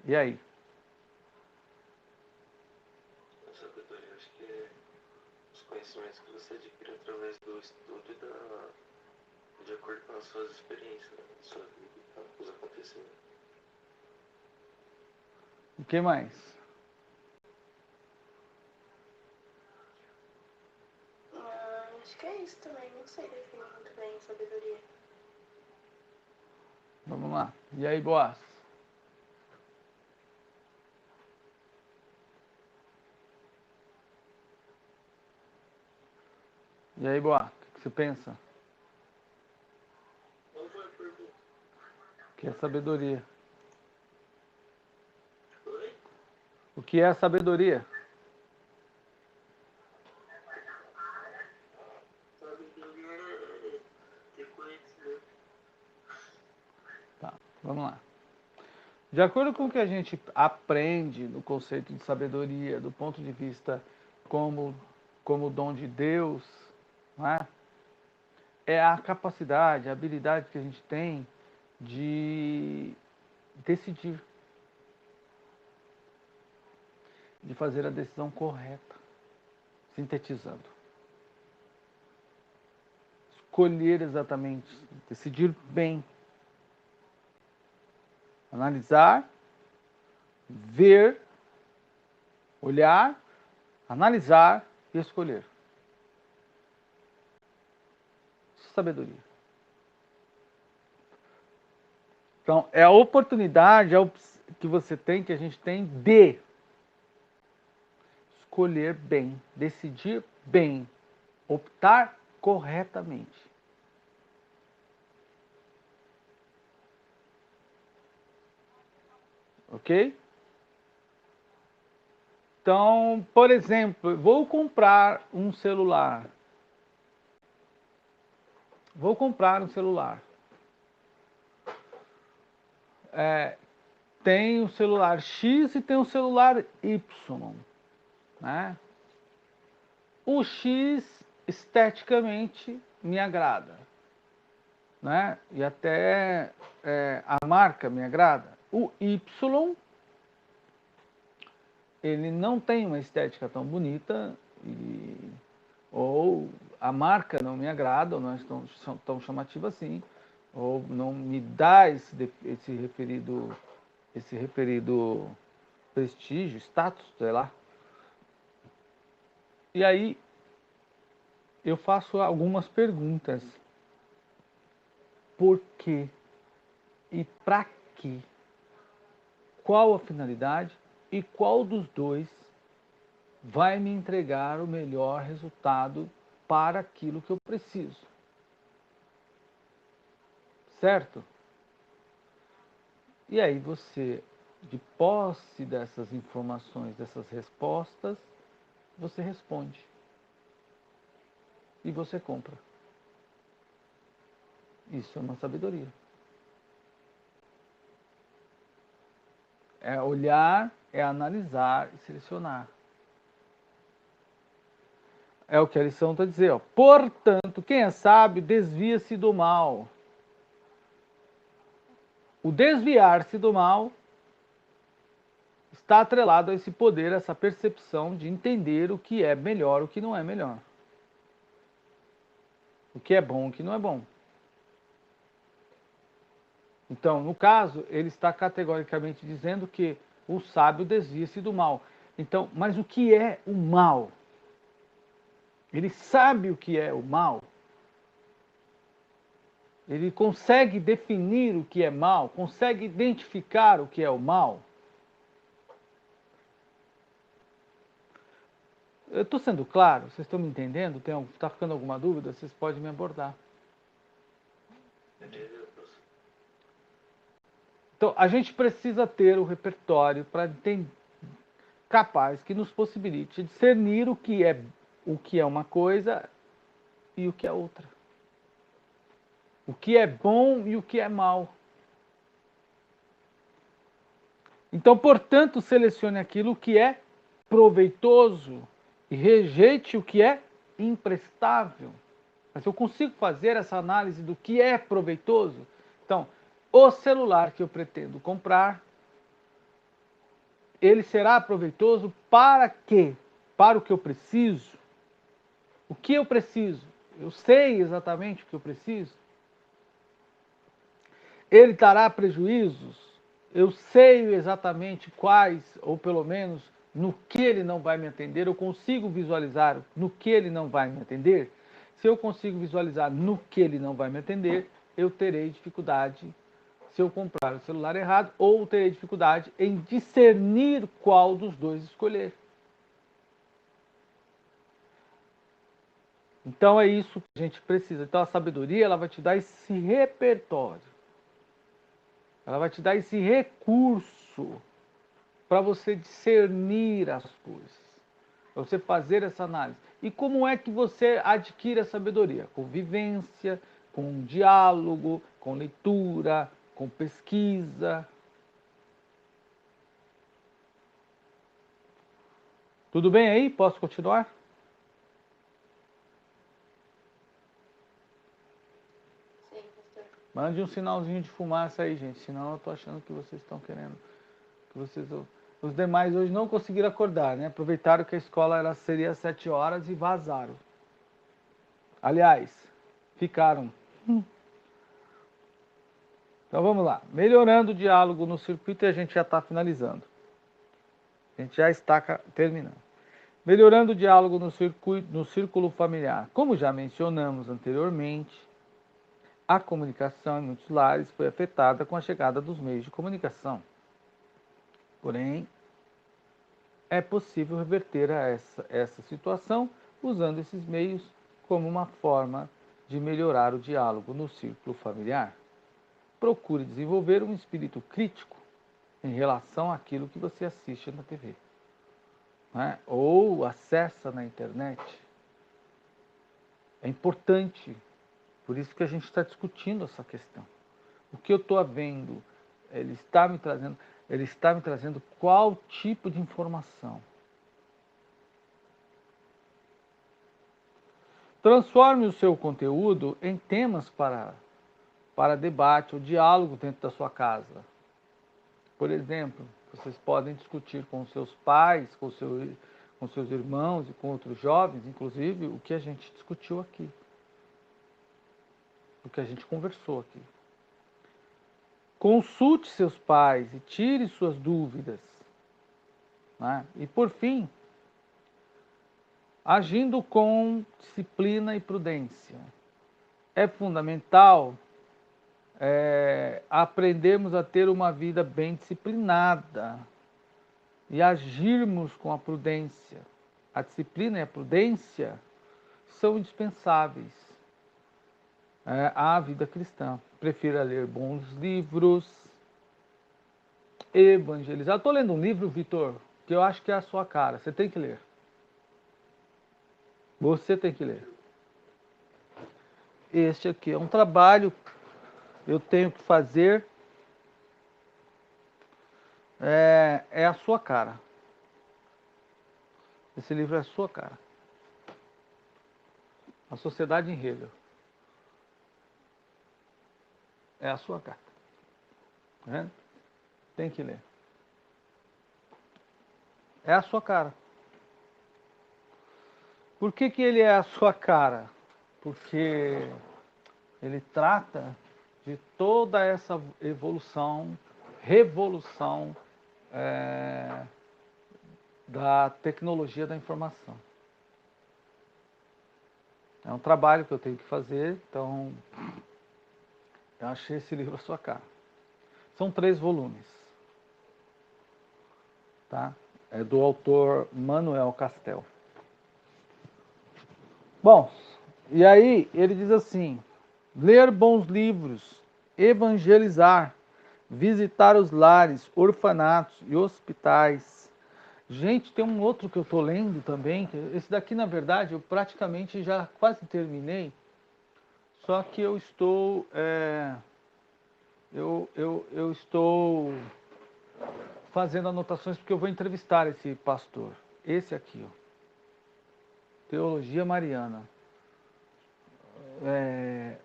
E aí? A sabedoria, acho que é os conhecimentos que você adquire através do estudo e de acordo com as suas experiências, né, da sua vida e tal, os acontecimentos. O que mais? Acho que é isso também. Não sei definir muito bem sabedoria. Vamos lá. E aí, Boaz? E aí, Boaz? O que você pensa? Qual foi a pergunta? O que é sabedoria? Oi? O que é sabedoria? Sabedoria é ter conhecimento. Tá, vamos lá. De acordo com o que a gente aprende no conceito de sabedoria, do ponto de vista como dom de Deus, não é? É a capacidade, a habilidade que a gente tem de decidir, de fazer a decisão correta, sintetizando. Escolher exatamente, decidir bem, analisar, ver, olhar, analisar e escolher. Sabedoria. Então, é a oportunidade que você tem, que a gente tem de escolher bem, decidir bem, optar corretamente. Ok? Então, por exemplo, vou comprar um celular. Vou comprar um celular. tem o celular X e tem o celular Y, né? O X esteticamente me agrada, né? E até a marca me agrada. O Y, ele não tem uma estética tão bonita, ou a marca não me agrada, ou não é tão chamativa assim, ou não me dá esse referido prestígio, status, sei lá. E aí eu faço algumas perguntas. Por quê? E para quê? Qual a finalidade? E qual dos dois vai me entregar o melhor resultado para aquilo que eu preciso? Certo? E aí você, de posse dessas informações, dessas respostas, você responde. E você compra. Isso é uma sabedoria. É olhar, é analisar e selecionar. É o que a lição está dizendo. Portanto, quem é sábio desvia-se do mal. O desviar-se do mal está atrelado a esse poder, essa percepção de entender o que é melhor, o que não é melhor. O que é bom, o que não é bom. Então, no caso, ele está categoricamente dizendo que o sábio desvia-se do mal. Então, mas o que é o mal? Ele sabe o que é o mal? Ele consegue definir o que é mal? Consegue identificar o que é o mal? Eu estou sendo claro? Vocês estão me entendendo? Está ficando alguma dúvida? Vocês podem me abordar. Então, a gente precisa ter o repertório para capaz que nos possibilite discernir o que é uma coisa e o que é outra. O que é bom e o que é mal. Então, portanto, selecione aquilo que é proveitoso e rejeite o que é imprestável. Mas eu consigo fazer essa análise do que é proveitoso? Então, o celular que eu pretendo comprar, ele será proveitoso para quê? Para o que eu preciso? O que eu preciso? Eu sei exatamente o que eu preciso? Ele trará prejuízos? Eu sei exatamente quais, ou pelo menos no que ele não vai me atender, eu consigo visualizar no que ele não vai me atender. Se eu consigo visualizar no que ele não vai me atender, eu terei dificuldade se eu comprar o celular errado, ou terei dificuldade em discernir qual dos dois escolher. Então é isso que a gente precisa. Então a sabedoria, ela vai te dar esse repertório. Ela vai te dar esse recurso para você discernir as coisas, para você fazer essa análise. E como é que você adquire a sabedoria? Com vivência, com diálogo, com leitura, com pesquisa. Tudo bem aí? Posso continuar? Sim, pastor. Mande um sinalzinho de fumaça aí, gente, senão eu tô achando que vocês estão querendo, que vocês... Os demais hoje não conseguiram acordar, né? Aproveitaram que a escola seria às 7 horas e vazaram. Aliás, ficaram. Então vamos lá. Melhorando o diálogo no circuito, e a gente já está finalizando. A gente já está terminando. Melhorando o diálogo no círculo familiar. Como já mencionamos anteriormente, a comunicação em muitos lares foi afetada com a chegada dos meios de comunicação. Porém, é possível reverter essa situação usando esses meios como uma forma de melhorar o diálogo no círculo familiar. Procure desenvolver um espírito crítico em relação àquilo que você assiste na TV, né? Ou acessa na internet. É importante, por isso que a gente está discutindo essa questão. O que eu estou vendo Ele está me trazendo qual tipo de informação? Transforme o seu conteúdo em temas para debate ou diálogo dentro da sua casa. Por exemplo, vocês podem discutir com seus pais, com seus irmãos e com outros jovens, inclusive, o que a gente discutiu aqui. O que a gente conversou aqui. Consulte seus pais e tire suas dúvidas. Né? E, por fim, agindo com disciplina e prudência. É fundamental aprendermos a ter uma vida bem disciplinada e agirmos com a prudência. A disciplina e a prudência são indispensáveis à vida cristã. Prefira ler bons livros, evangelizar. Estou lendo um livro, Vitor, que eu acho que é a sua cara. Você tem que ler. Você tem que ler. Este aqui é um trabalho que eu tenho que fazer. É a sua cara. Esse livro é a sua cara. A Sociedade em Hegel. É a sua cara. Tá vendo? Tem que ler. É a sua cara. Por que ele é a sua cara? Porque ele trata de toda essa revolução da tecnologia da informação. É um trabalho que eu tenho que fazer, então eu achei esse livro a sua cara. São 3 volumes. Tá? É do autor Manuel Castel. Bom, e aí ele diz assim: ler bons livros, evangelizar, visitar os lares, orfanatos e hospitais. Gente, tem um outro que eu estou lendo também, que esse daqui, na verdade, eu praticamente já quase terminei, só que eu estou eu estou fazendo anotações porque eu vou entrevistar esse pastor. Esse aqui, ó. Teologia Mariana,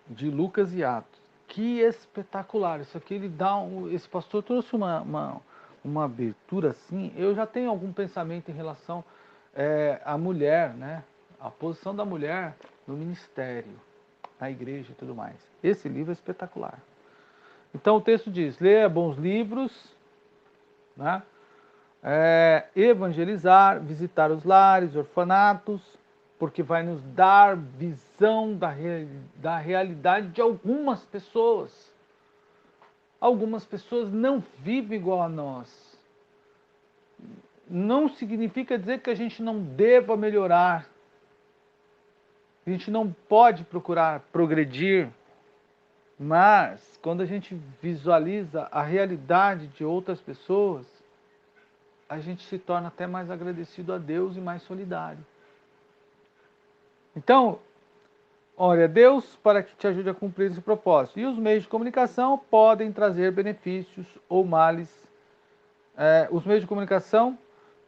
de Lucas e Atos. Que espetacular! Isso aqui ele dá esse pastor trouxe uma abertura assim. Eu já tenho algum pensamento em relação à mulher, né? A posição da mulher no ministério, na igreja e tudo mais. Esse livro é espetacular. Então o texto diz: leia bons livros, né? Evangelizar, visitar os lares, orfanatos, porque vai nos dar visão da realidade de algumas pessoas. Algumas pessoas não vivem igual a nós. Não significa dizer que a gente não deva melhorar. A gente não pode procurar progredir. Mas, quando a gente visualiza a realidade de outras pessoas, a gente se torna até mais agradecido a Deus e mais solidário. Então, ore a Deus para que te ajude a cumprir esse propósito. E os meios de comunicação podem trazer benefícios ou males. Os meios de comunicação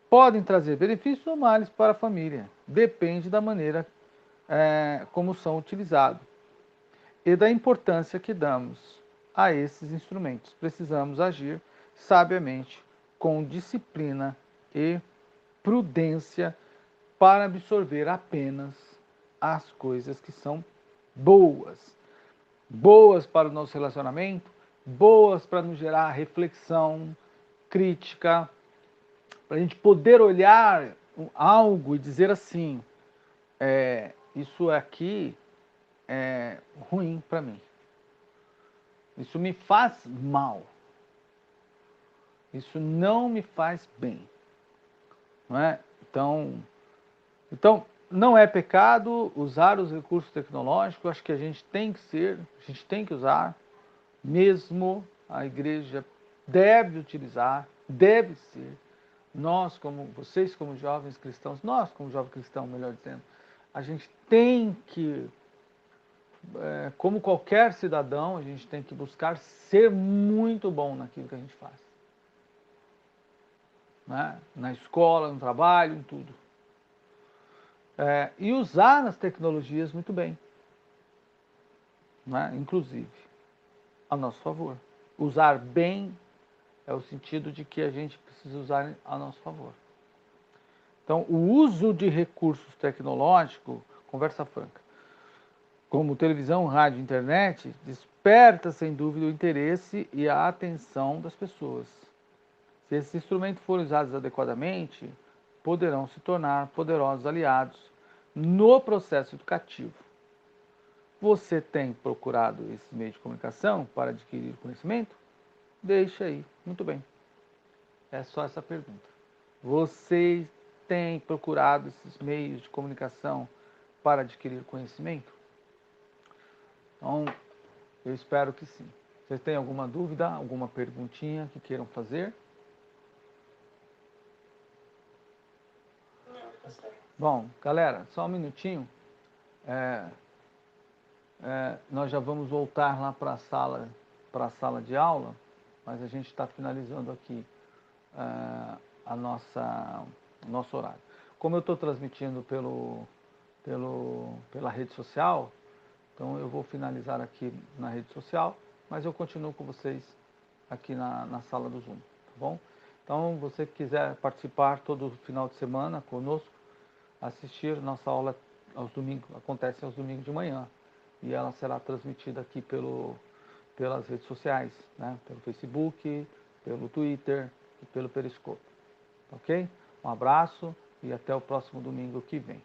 podem trazer benefícios ou males para a família. Depende da maneira como são utilizados e da importância que damos a esses instrumentos. Precisamos agir sabiamente, com disciplina e prudência, para absorver apenas as coisas que são boas. Boas para o nosso relacionamento, boas para nos gerar reflexão, crítica, para a gente poder olhar algo e dizer assim, isso aqui é ruim para mim. Isso me faz mal. Isso não me faz bem. Não é? Então, não é pecado usar os recursos tecnológicos. Acho que a gente tem que usar, mesmo a igreja deve utilizar, deve ser. Vocês como jovens cristãos, nós como jovem cristão, melhor dizendo, a gente tem que como qualquer cidadão, a gente tem que buscar ser muito bom naquilo que a gente faz. Né? Na escola, no trabalho, em tudo. E usar as tecnologias muito bem. Né? Inclusive, a nosso favor. Usar bem é o sentido de que a gente precisa usar a nosso favor. Então, o uso de recursos tecnológicos, conversa franca, como televisão, rádio, internet, desperta sem dúvida o interesse e a atenção das pessoas. Se esses instrumentos forem usados adequadamente, poderão se tornar poderosos aliados no processo educativo. Você tem procurado esses meios de comunicação para adquirir conhecimento? Deixa aí, muito bem. É só essa pergunta. Você tem procurado esses meios de comunicação para adquirir conhecimento? Então, eu espero que sim. Vocês têm alguma dúvida, alguma perguntinha que queiram fazer? Não, pastor. Bom, galera, só um minutinho. Nós já vamos voltar lá para a sala de aula, mas a gente está finalizando aqui o nosso horário. Como eu estou transmitindo pela rede social, então eu vou finalizar aqui na rede social, mas eu continuo com vocês aqui na sala do Zoom, tá bom? Então, você que quiser participar todo final de semana conosco, assistir nossa aula aos domingos, acontece aos domingos de manhã, e ela será transmitida aqui pelas redes sociais, né? Pelo Facebook, pelo Twitter e pelo Periscope, ok? Um abraço e até o próximo domingo que vem.